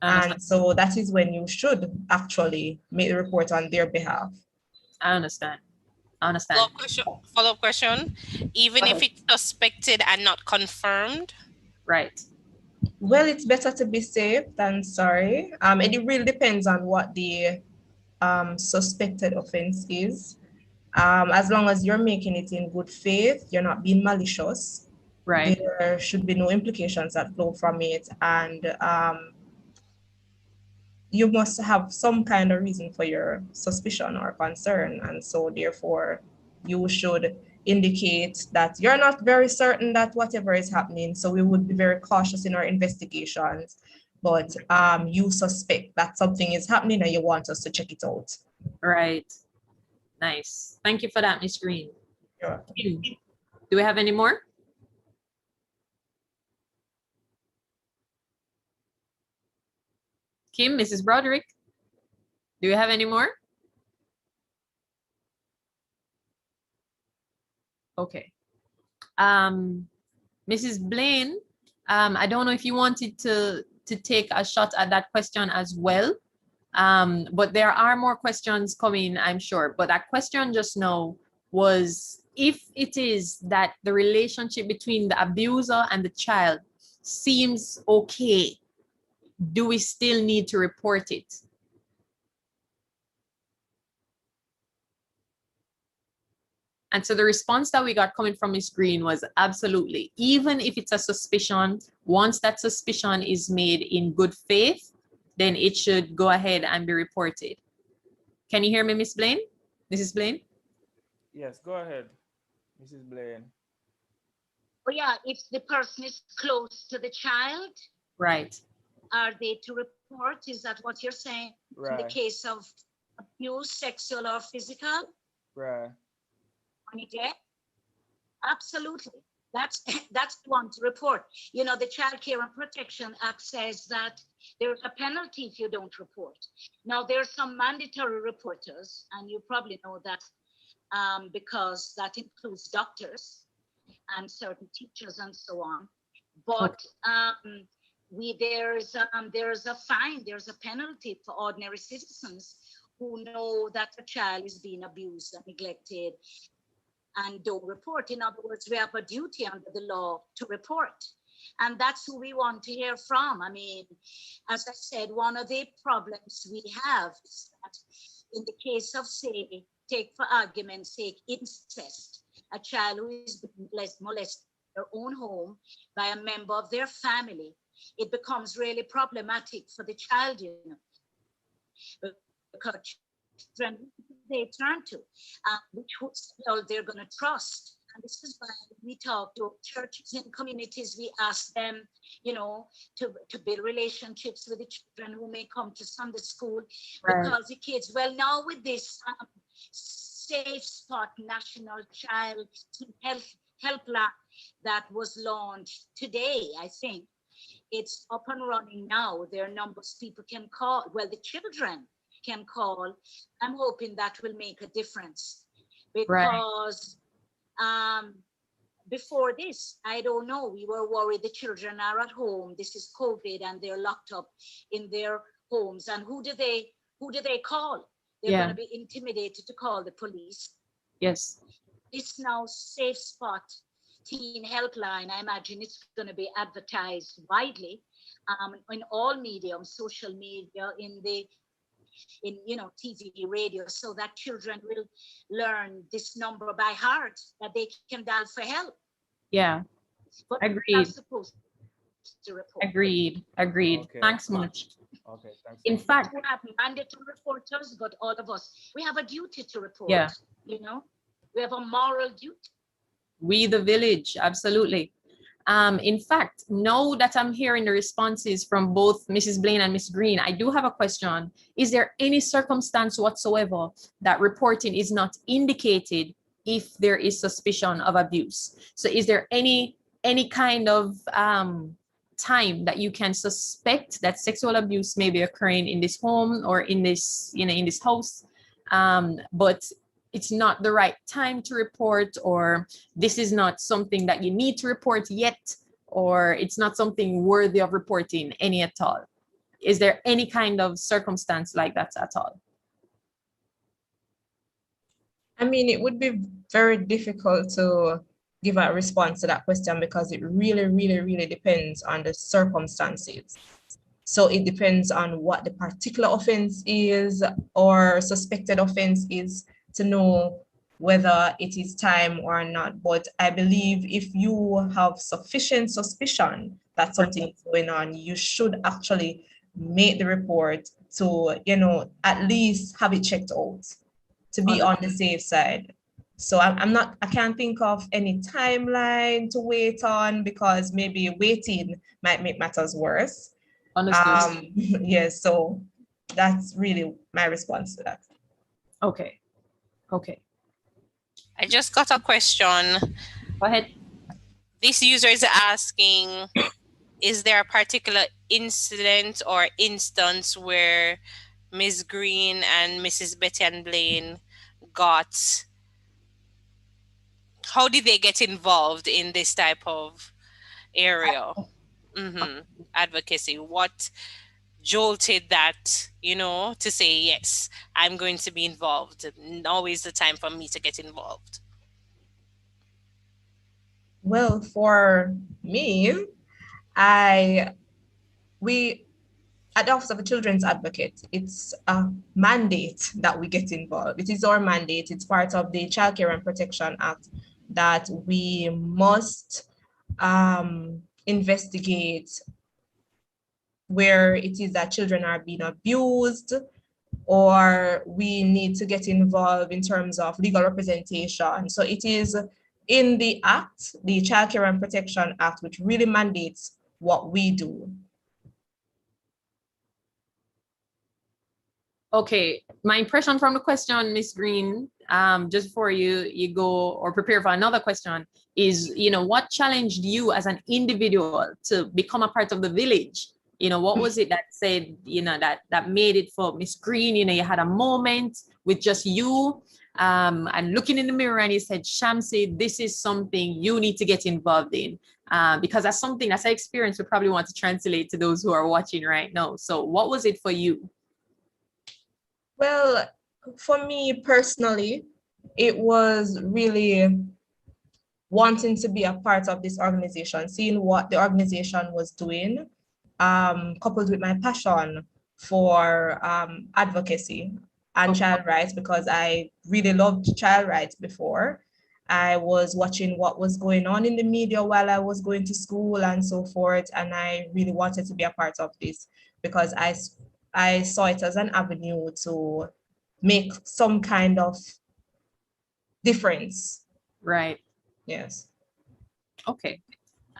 Speaker 1: And so that is when you should actually make the report on their behalf.
Speaker 2: I understand.
Speaker 4: Follow-up question. Even if it's suspected and not confirmed?
Speaker 2: Right.
Speaker 1: Well, it's better to be safe than sorry. And it really depends on what the suspected offense is. As long as you're making it in good faith, you're not being malicious.
Speaker 2: Right.
Speaker 1: There should be no implications that flow from it. And you must have some kind of reason for your suspicion or concern. And so therefore, you should indicate that you're not very certain that whatever is happening. So we would be very cautious in our investigations, but you suspect that something is happening and you want us to check it out.
Speaker 2: Right. Nice. Thank you for that, Miss Green.
Speaker 1: Sure.
Speaker 2: Do we have any more? Kim, Mrs. Broderick, do you have any more? Okay. Mrs. Blaine, I don't know if you wanted to take a shot at that question as well, but there are more questions coming, I'm sure. But that question just now was, if it is that the relationship between the abuser and the child seems okay, do we still need to report it? And so the response that we got coming from Ms. Green was absolutely. Even if it's a suspicion, once that suspicion is made in good faith, then it should go ahead and be reported. Can you hear me, Ms. Blaine? Mrs. Blaine?
Speaker 5: Yes, go ahead, Mrs. Blaine.
Speaker 6: Oh yeah, if the person is close to the child,
Speaker 2: right,
Speaker 6: are they to report? Is that what you're saying?
Speaker 5: Right.
Speaker 6: In the case of abuse, sexual or physical?
Speaker 5: Right.
Speaker 6: Absolutely. That's one to report. You know, the Child Care and Protection Act says that there's a penalty if you don't report. Now, there are some mandatory reporters, and you probably know that because that includes doctors and certain teachers and so on. But there's a fine, there's a penalty for ordinary citizens who know that a child is being abused and neglected and don't report. In other words, we have a duty under the law to report. And that's who we want to hear from. I mean, as I said, one of the problems we have is that in the case of, say, take for argument's sake, incest, a child who is molested in their own home by a member of their family, it becomes really problematic for the child, you know, because they turn to, which hospital they're going to trust. And this is why we talk to churches and communities. We ask them, you know, to build relationships with the children who may come to Sunday school, because the kids, well, now with this Safe Spot National Child Helpline that was launched today, I think, it's up and running now. There are numbers people can call. Well, the children can call. I'm hoping that will make a difference. because before this, I don't know, we were worried the children are at home. This is COVID and they're locked up in their homes. And who do they call? They're going to be intimidated to call the police.
Speaker 2: Yes.
Speaker 6: This now Safe Spot teen helpline, I imagine it's going to be advertised widely in all mediums, social media, in TV, radio, so that children will learn this number by heart that they can dial for help.
Speaker 2: Yeah.
Speaker 6: But
Speaker 2: agreed.
Speaker 6: Supposed to report.
Speaker 2: Agreed.
Speaker 5: Okay.
Speaker 2: Thanks much.
Speaker 5: Okay, thanks.
Speaker 2: In fact,
Speaker 6: we have mandatory reporters, but all of us, we have a duty to report.
Speaker 2: Yeah.
Speaker 6: We have a moral duty.
Speaker 2: We the village, absolutely. In fact, now that I'm hearing the responses from both Mrs. Blaine and Ms. Green, I do have a question. Is there any circumstance whatsoever that reporting is not indicated if there is suspicion of abuse? So is there any kind of time that you can suspect that sexual abuse may be occurring in this home or in this, in this house, but it's not the right time to report, or this is not something that you need to report yet, or it's not something worthy of reporting any at all? Is there any kind of circumstance like that at all?
Speaker 1: I mean, it would be very difficult to give a response to that question because it really, really, really depends on the circumstances. So it depends on what the particular offense is or suspected offense is to know whether it is time or not. But I believe if you have sufficient suspicion that something is going on, you should actually make the report to, at least have it checked out to be on the safe side. So I can't think of any timeline to wait on because maybe waiting might make matters worse.
Speaker 2: Understood.
Speaker 1: Yes, so that's really my response to that.
Speaker 2: Okay.
Speaker 4: I just got a question.
Speaker 2: Go ahead.
Speaker 4: This user is asking, is there a particular incident or instance where Ms. Green and Mrs. Betty and Blaine how did they get involved in this type of area? Advocacy. What jolted that, to say, yes, I'm going to be involved. Now is the time for me to get involved.
Speaker 1: Well, for me, we at the Office of a Children's Advocate, it's a mandate that we get involved. It is our mandate. It's part of the Child Care and Protection Act that we must investigate where it is that children are being abused, or we need to get involved in terms of legal representation. So it is in the Act, the Child Care and Protection Act, which really mandates what we do.
Speaker 2: Okay, my impression from the question, Ms. Green, just before you go or prepare for another question, is, what challenged you as an individual to become a part of the village? What was it that said, that made it for Ms. Green? You had a moment with just you and looking in the mirror and you said, Shamsi, this is something you need to get involved in. Because that's something, that's an experience we probably want to translate to those who are watching right now. So what was it for you?
Speaker 1: Well, for me personally, it was really wanting to be a part of this organization, seeing what the organization was doing, coupled with my passion for advocacy and child rights, because I really loved child rights before. I was watching what was going on in the media while I was going to school and so forth, and I really wanted to be a part of this because I saw it as an avenue to make some kind of difference.
Speaker 2: Right.
Speaker 1: Yes.
Speaker 2: Okay.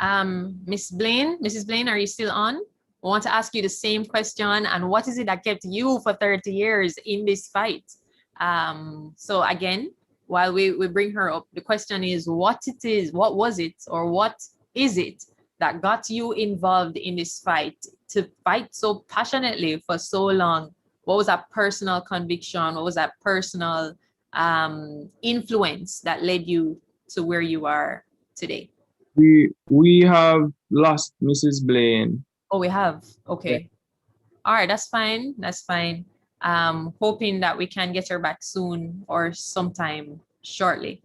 Speaker 2: Mrs. Blaine, are you still on? I want to ask you the same question. And what is it that kept you for 30 years in this fight? So again, while we bring her up, the question is what was it, or what is it that got you involved in this fight, to fight so passionately for so long? What was that personal conviction? What was that personal influence that led you to where you are today?
Speaker 7: We have lost Mrs. Blaine.
Speaker 2: Oh, we have. Okay. All right, that's fine. That's fine. Hoping that we can get her back soon or sometime shortly.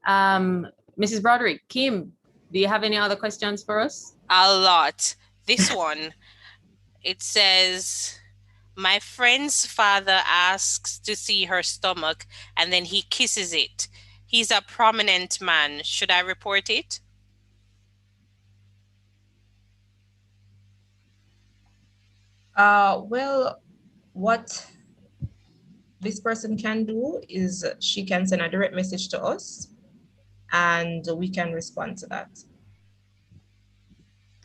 Speaker 2: Mrs. Broderick, Kim, do you have any other questions for us?
Speaker 4: A lot. This one, it says, my friend's father asks to see her stomach and then he kisses it. He's a prominent man. Should I report it?
Speaker 1: Well, what this person can do is she can send a direct message to us and we can respond to that.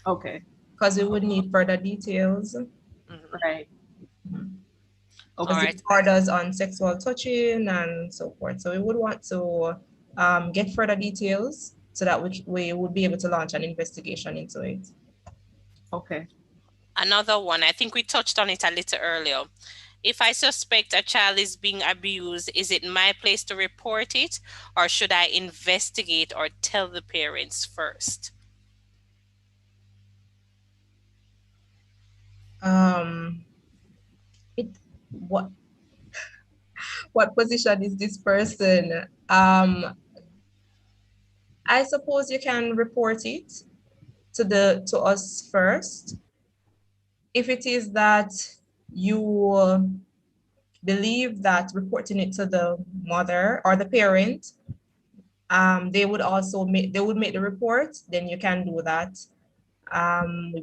Speaker 2: Okay.
Speaker 1: Because we would need further details.
Speaker 2: Right.
Speaker 1: Okay.
Speaker 4: All right.
Speaker 1: Orders on sexual touching and so forth. So we would want to get further details so that we would be able to launch an investigation into it.
Speaker 2: Okay.
Speaker 4: Another one, I think we touched on it a little earlier. If I suspect a child is being abused, is it my place to report it, or should I investigate or tell the parents first?
Speaker 1: What position is this person? I suppose you can report it to us first. If it is that you believe that reporting it to the mother or the parent, they would make the report, then you can do that.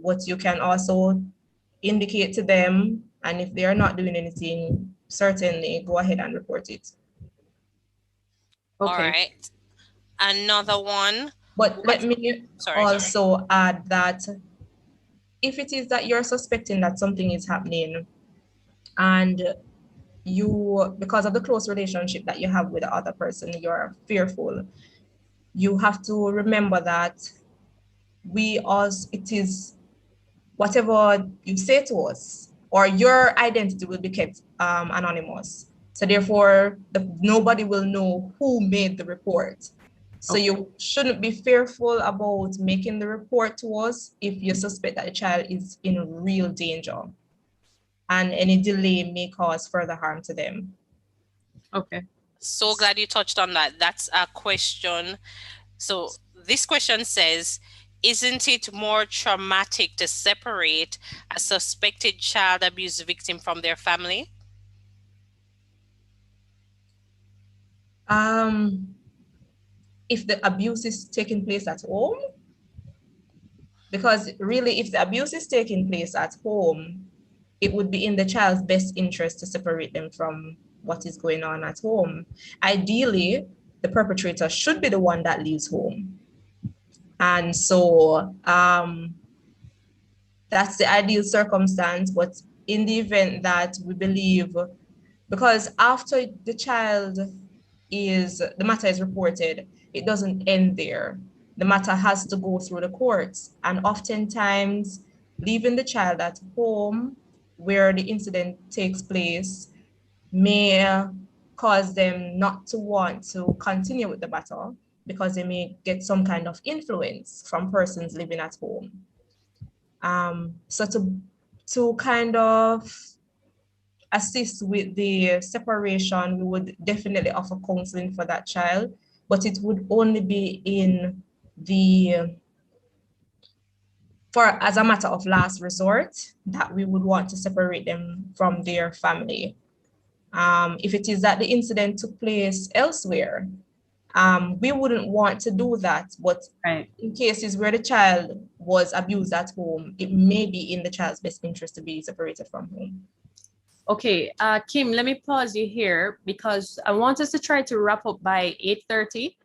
Speaker 1: What you can also indicate to them, and if they are not doing anything, certainly go ahead and report it.
Speaker 2: Okay.
Speaker 4: All right. Another one.
Speaker 1: But let me also add that if it is that you're suspecting that something is happening and you, because of the close relationship that you have with the other person, you're fearful, you have to remember that it is whatever you say to us or your identity will be kept anonymous. So therefore, nobody will know who made the report. So you shouldn't be fearful about making the report to us if you suspect that a child is in real danger and any delay may cause further harm to them.
Speaker 2: Okay.
Speaker 4: So glad you touched on that. That's a question. So this question says, isn't it more traumatic to separate a suspected child abuse victim from their family?
Speaker 1: If the abuse is taking place at home, because really if the abuse is taking place at home, it would be in the child's best interest to separate them from what is going on at home. Ideally, the perpetrator should be the one that leaves home. And so that's the ideal circumstance, but in the event that we believe, because after the matter is reported, it doesn't end there. The matter has to go through the courts, and oftentimes leaving the child at home where the incident takes place may cause them not to want to continue with the battle because they may get some kind of influence from persons living at home. So to kind of assist with the separation, we would definitely offer counseling for that child, but it would only be as a matter of last resort that we would want to separate them from their family. If it is that the incident took place elsewhere, we wouldn't want to do that, but in cases where the child was abused at home, it may be in the child's best interest to be separated from home.
Speaker 2: Okay, Kim, let me pause you here because I want us to try to wrap up by 8:30.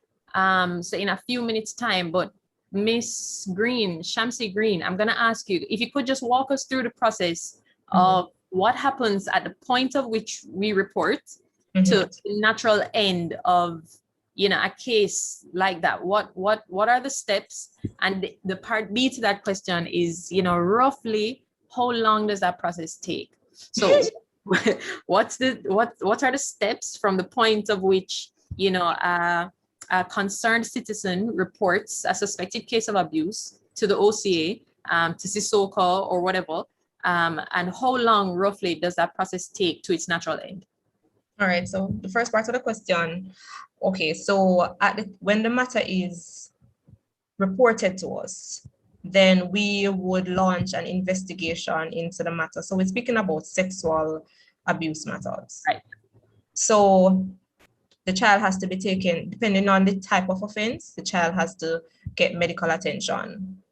Speaker 2: So in a few minutes time, but Miss Green, Shamsi Green, I'm gonna ask you if you could just walk us through the process of what happens at the point of which we report to the natural end of, a case like that. What are the steps? And the part B to that question is, roughly how long does that process take? So what are the steps from the point of which, you know, a concerned citizen reports a suspected case of abuse to the OCA, to Sisoko or whatever, and how long roughly does that process take to its natural end?
Speaker 1: All right, so the first part of the question, okay, so when the matter is reported to us, then we would launch an investigation into the matter. So we're speaking about sexual abuse matters.
Speaker 2: Right.
Speaker 1: So the child has to be taken, depending on the type of offense, the child has to get medical attention.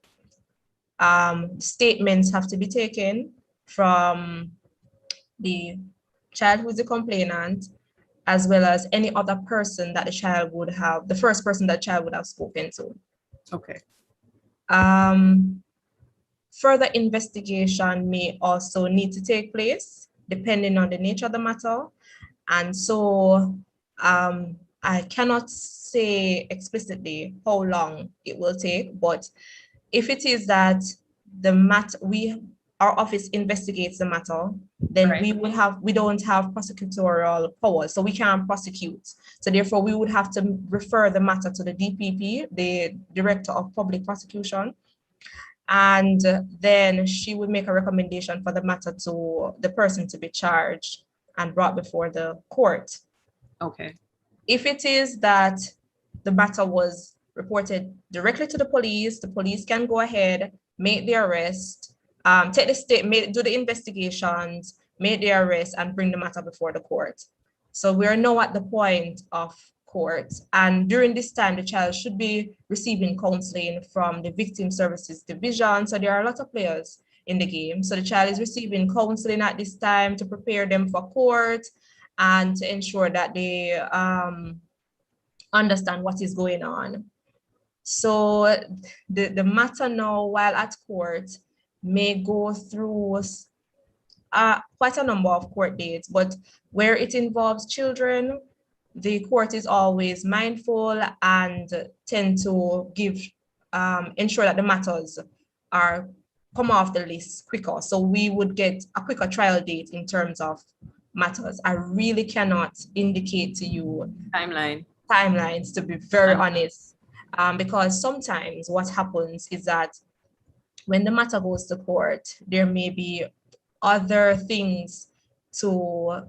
Speaker 1: Statements have to be taken from the child who is the complainant, as well as any other person that the child would have, the first person that child would have spoken to.
Speaker 2: Okay.
Speaker 1: Further investigation may also need to take place depending on the nature of the matter. And so I cannot say explicitly how long it will take, but if it is that the matter, our office investigates the matter, then
Speaker 2: Right.
Speaker 1: we don't have prosecutorial powers, so we can't prosecute. So therefore we would have to refer the matter to the DPP, the Director of Public Prosecution, and then she would make a recommendation for the matter to the person to be charged and brought before the court.
Speaker 2: Okay.
Speaker 1: If it is that the matter was reported directly to the police can go ahead, make the arrest, take the statement, do the investigations, make the arrest, and bring the matter before the court. So we are now at the point of court, and during this time, the child should be receiving counseling from the Victim Services Division. So there are a lot of players in the game. So the child is receiving counseling at this time to prepare them for court and to ensure that they understand what is going on. So the matter now, while at court, may go through quite a number of court dates, but where it involves children, the court is always mindful and tend to ensure that the matters are come off the list quicker. So we would get a quicker trial date in terms of matters. I really cannot indicate to you timelines, to be very honest, because sometimes what happens is that when the matter goes to court, there may be other things to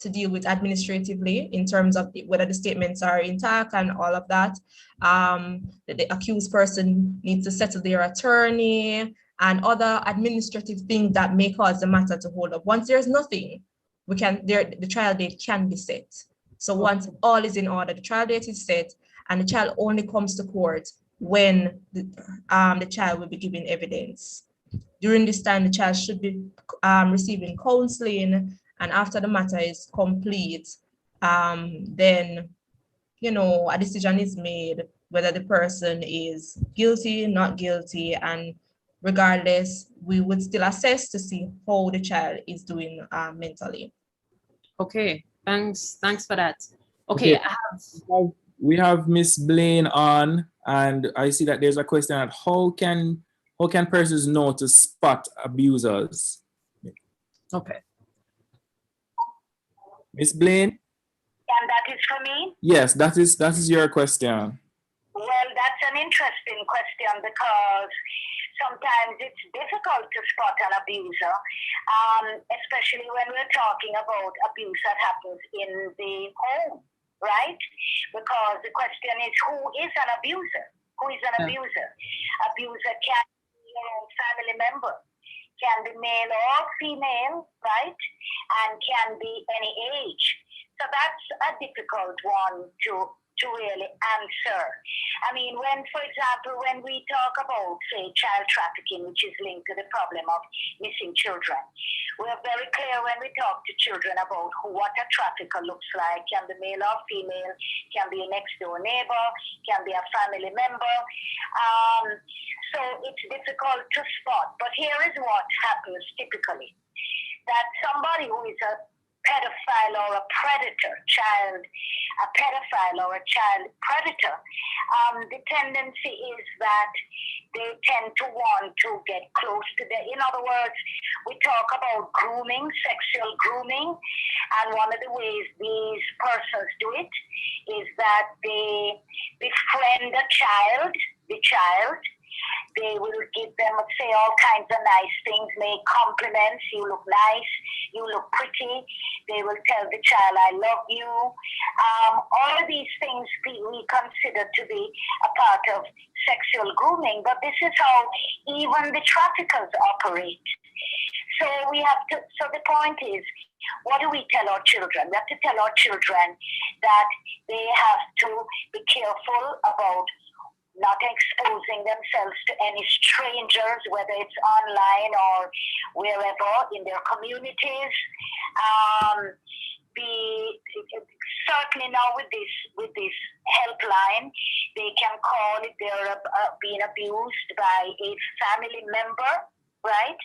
Speaker 1: deal with administratively in terms of whether the statements are intact and all of that. The accused person needs to settle their attorney and other administrative things that may cause the matter to hold up. Once there's nothing, the trial date can be set. So once all is in order, the trial date is set, and the child only comes to court when the child will be given evidence. During this time, the child should be receiving counseling, and after the matter is complete, then, a decision is made whether the person is guilty, not guilty, and regardless, we would still assess to see how the child is doing mentally.
Speaker 2: Okay, thanks for that. Okay,
Speaker 7: we have Miss Blaine on, and I see that there's a question at how can persons know to spot abusers?
Speaker 2: Okay.
Speaker 7: Miss Blaine?
Speaker 6: And that is for me?
Speaker 7: Yes, that is your question.
Speaker 6: Well, that's an interesting question because sometimes it's difficult to spot an abuser, especially when we're talking about abuse that happens in the home, right? Because the question is, who is an abuser? Who is an abuser? Abuser can be your own family member, can be male or female, right? And can be any age. So that's a difficult one to really answer. I mean, for example, when we talk about, say, child trafficking, which is linked to the problem of missing children, we're very clear when we talk to children about what a trafficker looks like. Can be male or female, can be a next door neighbor, can be a family member. So it's difficult to spot. But here is what happens typically. That somebody who is a pedophile or a predator, a pedophile or a child predator, the tendency is that they tend to want to get close to them. In other words, we talk about grooming, sexual grooming, and one of the ways these persons do it is that they befriend the child. They will give them, say, all kinds of nice things, make compliments. You look nice, you look pretty. They will tell the child, I love you. All of these things we consider to be a part of sexual grooming, but this is how even the traffickers operate. So so the point is, what do we tell our children? We have to tell our children that they have to be careful about not exposing themselves to any strangers, whether it's online or wherever in their communities. Certainly now with this helpline, they can call if they're being abused by a family member. Right?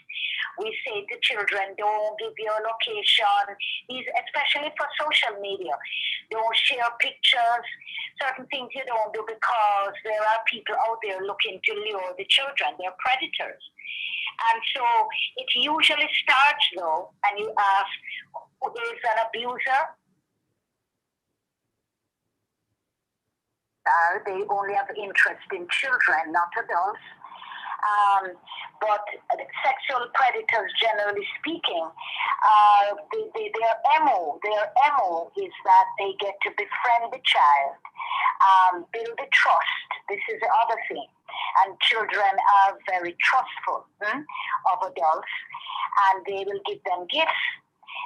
Speaker 6: We say to children, don't give your location, especially for social media. Don't share pictures, certain things you don't do because there are people out there looking to lure the children. They're predators. And so it usually starts though, and you ask, who is an abuser? They only have interest in children, not adults. But sexual predators, generally speaking, their MO is that they get to befriend the child, build a trust. This is the other thing. And children are very trustful of adults, and they will give them gifts.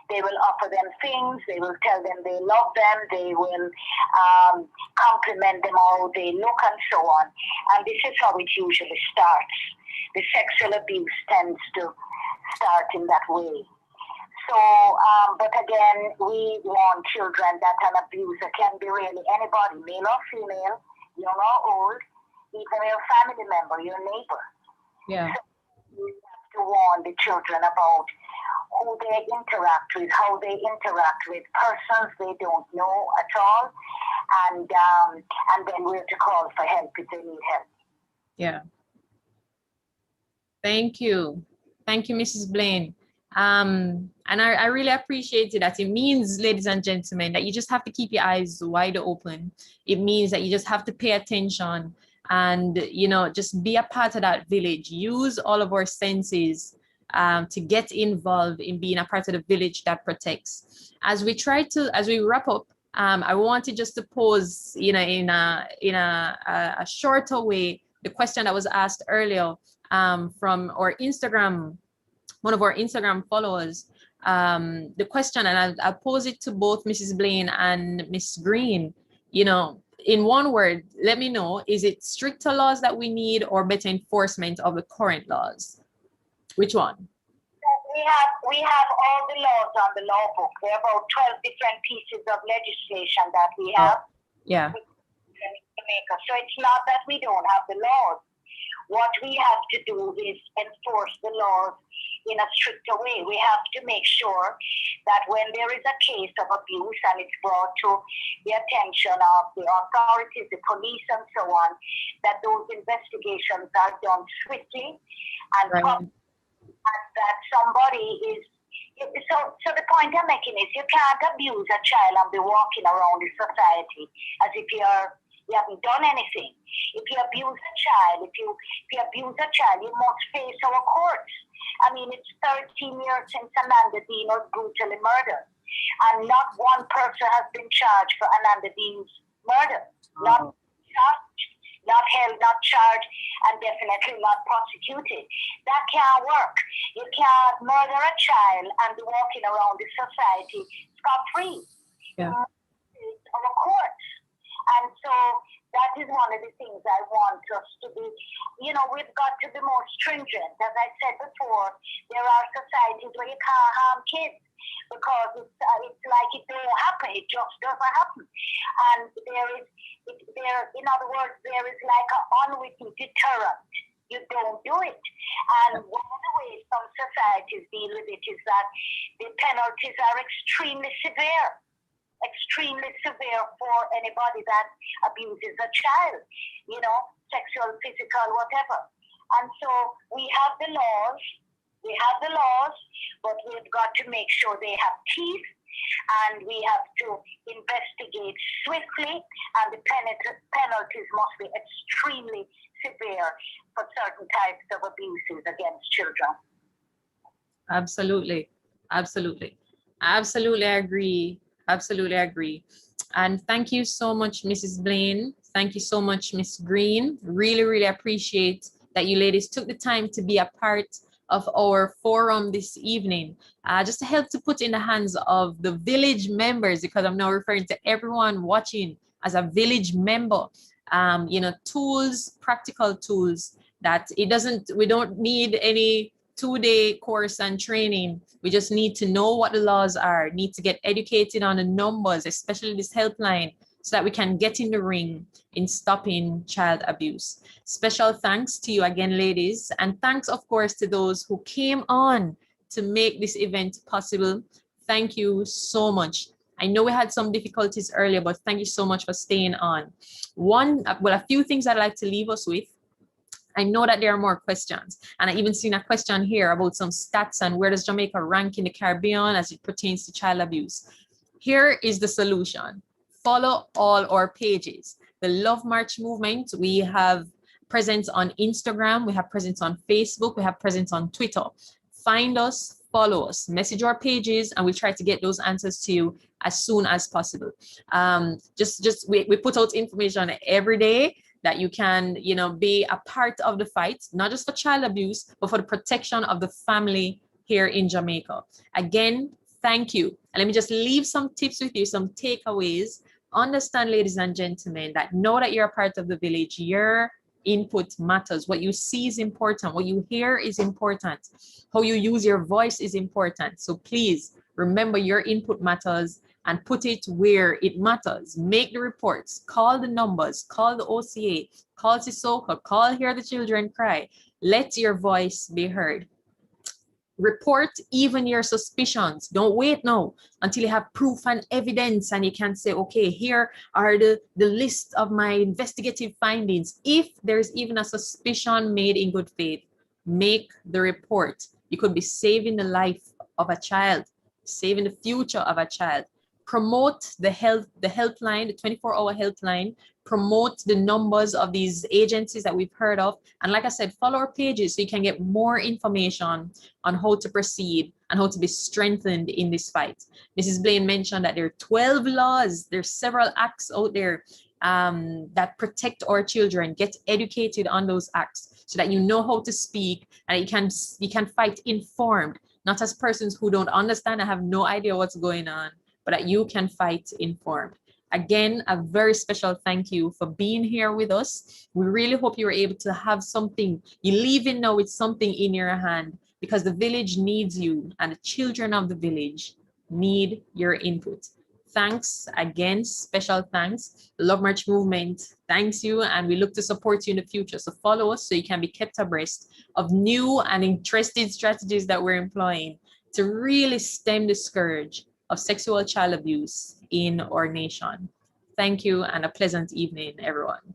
Speaker 6: They will offer them things. They will tell them they love them. They will compliment them how they look and so on. And this is how it usually starts. The sexual abuse tends to start in that way. So, but again, we warn children that an abuser can be really anybody, male or female, young or old, even your family member, your neighbor.
Speaker 2: Yeah.
Speaker 6: So we have to warn the children about who they interact with, how they interact with persons they don't know at all, and then where to call for help if they need help.
Speaker 2: Yeah. Thank you, Mrs. Blaine. And I really appreciate it. That it means, ladies and gentlemen, that you just have to keep your eyes wide open. It means that you just have to pay attention and, just be a part of that village. Use all of our senses to get involved in being a part of the village that protects. As we wrap up, I wanted just to pose, in a shorter way, the question that was asked earlier from our Instagram, one of our Instagram followers. The question, and I'll pose it to both Mrs. Blaine and Miss Green. In one word, let me know: is it stricter laws that we need, or better enforcement of the current laws? Which one?
Speaker 6: We have all the laws on the law book. There are about 12 different pieces of legislation that we have.
Speaker 2: Yeah.
Speaker 6: In Jamaica. So it's not that we don't have the laws. What we have to do is enforce the laws in a stricter way. We have to make sure that when there is a case of abuse and it's brought to the attention of the authorities, the police and so on, that those investigations are done swiftly and properly, and that somebody is... So the point I'm making is you can't abuse a child and be walking around the society as if you haven't done anything. If you abuse a child, you must face our courts. I mean, it's 13 years since Amanda Dean was brutally murdered, and not one person has been charged for Amanda Dean's murder. Not charged, not held, not charged, and definitely not prosecuted. That can't work. You can't murder a child and be walking around the society scot-free.
Speaker 2: Yeah.
Speaker 6: It's our courts. And so that is one of the things I want us to be, we've got to be more stringent. As I said before, there are societies where you can't harm kids because it's like it don't happen, it just doesn't happen. And in other words, there is like an unwritten deterrent you don't do it. And one of the ways some societies deal with it is that the penalties are extremely severe for anybody that abuses a child, sexual, physical, whatever. And so we have the laws, but we've got to make sure they have teeth, and we have to investigate swiftly, and the penalties must be extremely severe for certain types of abuses against children.
Speaker 2: Absolutely. I agree. Absolutely agree. And thank you so much, Mrs. Blaine. Thank you so much, Miss Green. Really, really appreciate that you ladies took the time to be a part of our forum this evening, just to help to put in the hands of the village members, because I'm now referring to everyone watching as a village member, tools, practical tools that we don't need any 2-day course and training. We just need to know what the laws are, need to get educated on the numbers, especially this helpline, so that we can get in the ring in stopping child abuse. Special thanks to you again, ladies, and thanks, of course, to those who came on to make this event possible. Thank you so much. I know we had some difficulties earlier, but thank you so much for staying on. A few things I'd like to leave us with. I know that there are more questions, and I even seen a question here about some stats and where does Jamaica rank in the Caribbean as it pertains to child abuse. Here is the solution. Follow all our pages. The Love March movement, we have presence on Instagram, we have presence on Facebook, we have presence on Twitter. Find us, follow us, message our pages, and we try to get those answers to you as soon as possible. We put out information every day that you can, be a part of the fight, not just for child abuse, but for the protection of the family here in Jamaica. Again, thank you. And let me just leave some tips with you, some takeaways. Understand, ladies and gentlemen, that know that you're a part of the village. Your input matters. What you see is important. What you hear is important. How you use your voice is important. So please remember your input matters and put it where it matters. Make the reports, call the numbers, call the OCA, call Sissoko, call Hear the Children Cry. Let your voice be heard. Report even your suspicions. Don't wait now until you have proof and evidence and you can say, okay, here are the list of my investigative findings. If there's even a suspicion made in good faith, make the report. You could be saving the life of a child, saving the future of a child. Promote the helpline, the 24-hour helpline. Promote the numbers of these agencies that we've heard of. And like I said, follow our pages so you can get more information on how to proceed and how to be strengthened in this fight. Mrs. Blaine mentioned that there are 12 laws. There's several acts out there that protect our children. Get educated on those acts so that you know how to speak and you can fight informed, not as persons who don't understand and have no idea what's going on, but that you can fight informed. Again, a very special thank you for being here with us. We really hope you were able to have something, you leave in now with something in your hand, because the village needs you and the children of the village need your input. Thanks again, special thanks. The Love March movement thanks you, and we look to support you in the future. So follow us so you can be kept abreast of new and interesting strategies that we're employing to really stem the scourge of sexual child abuse in our nation. Thank you and a pleasant evening, everyone.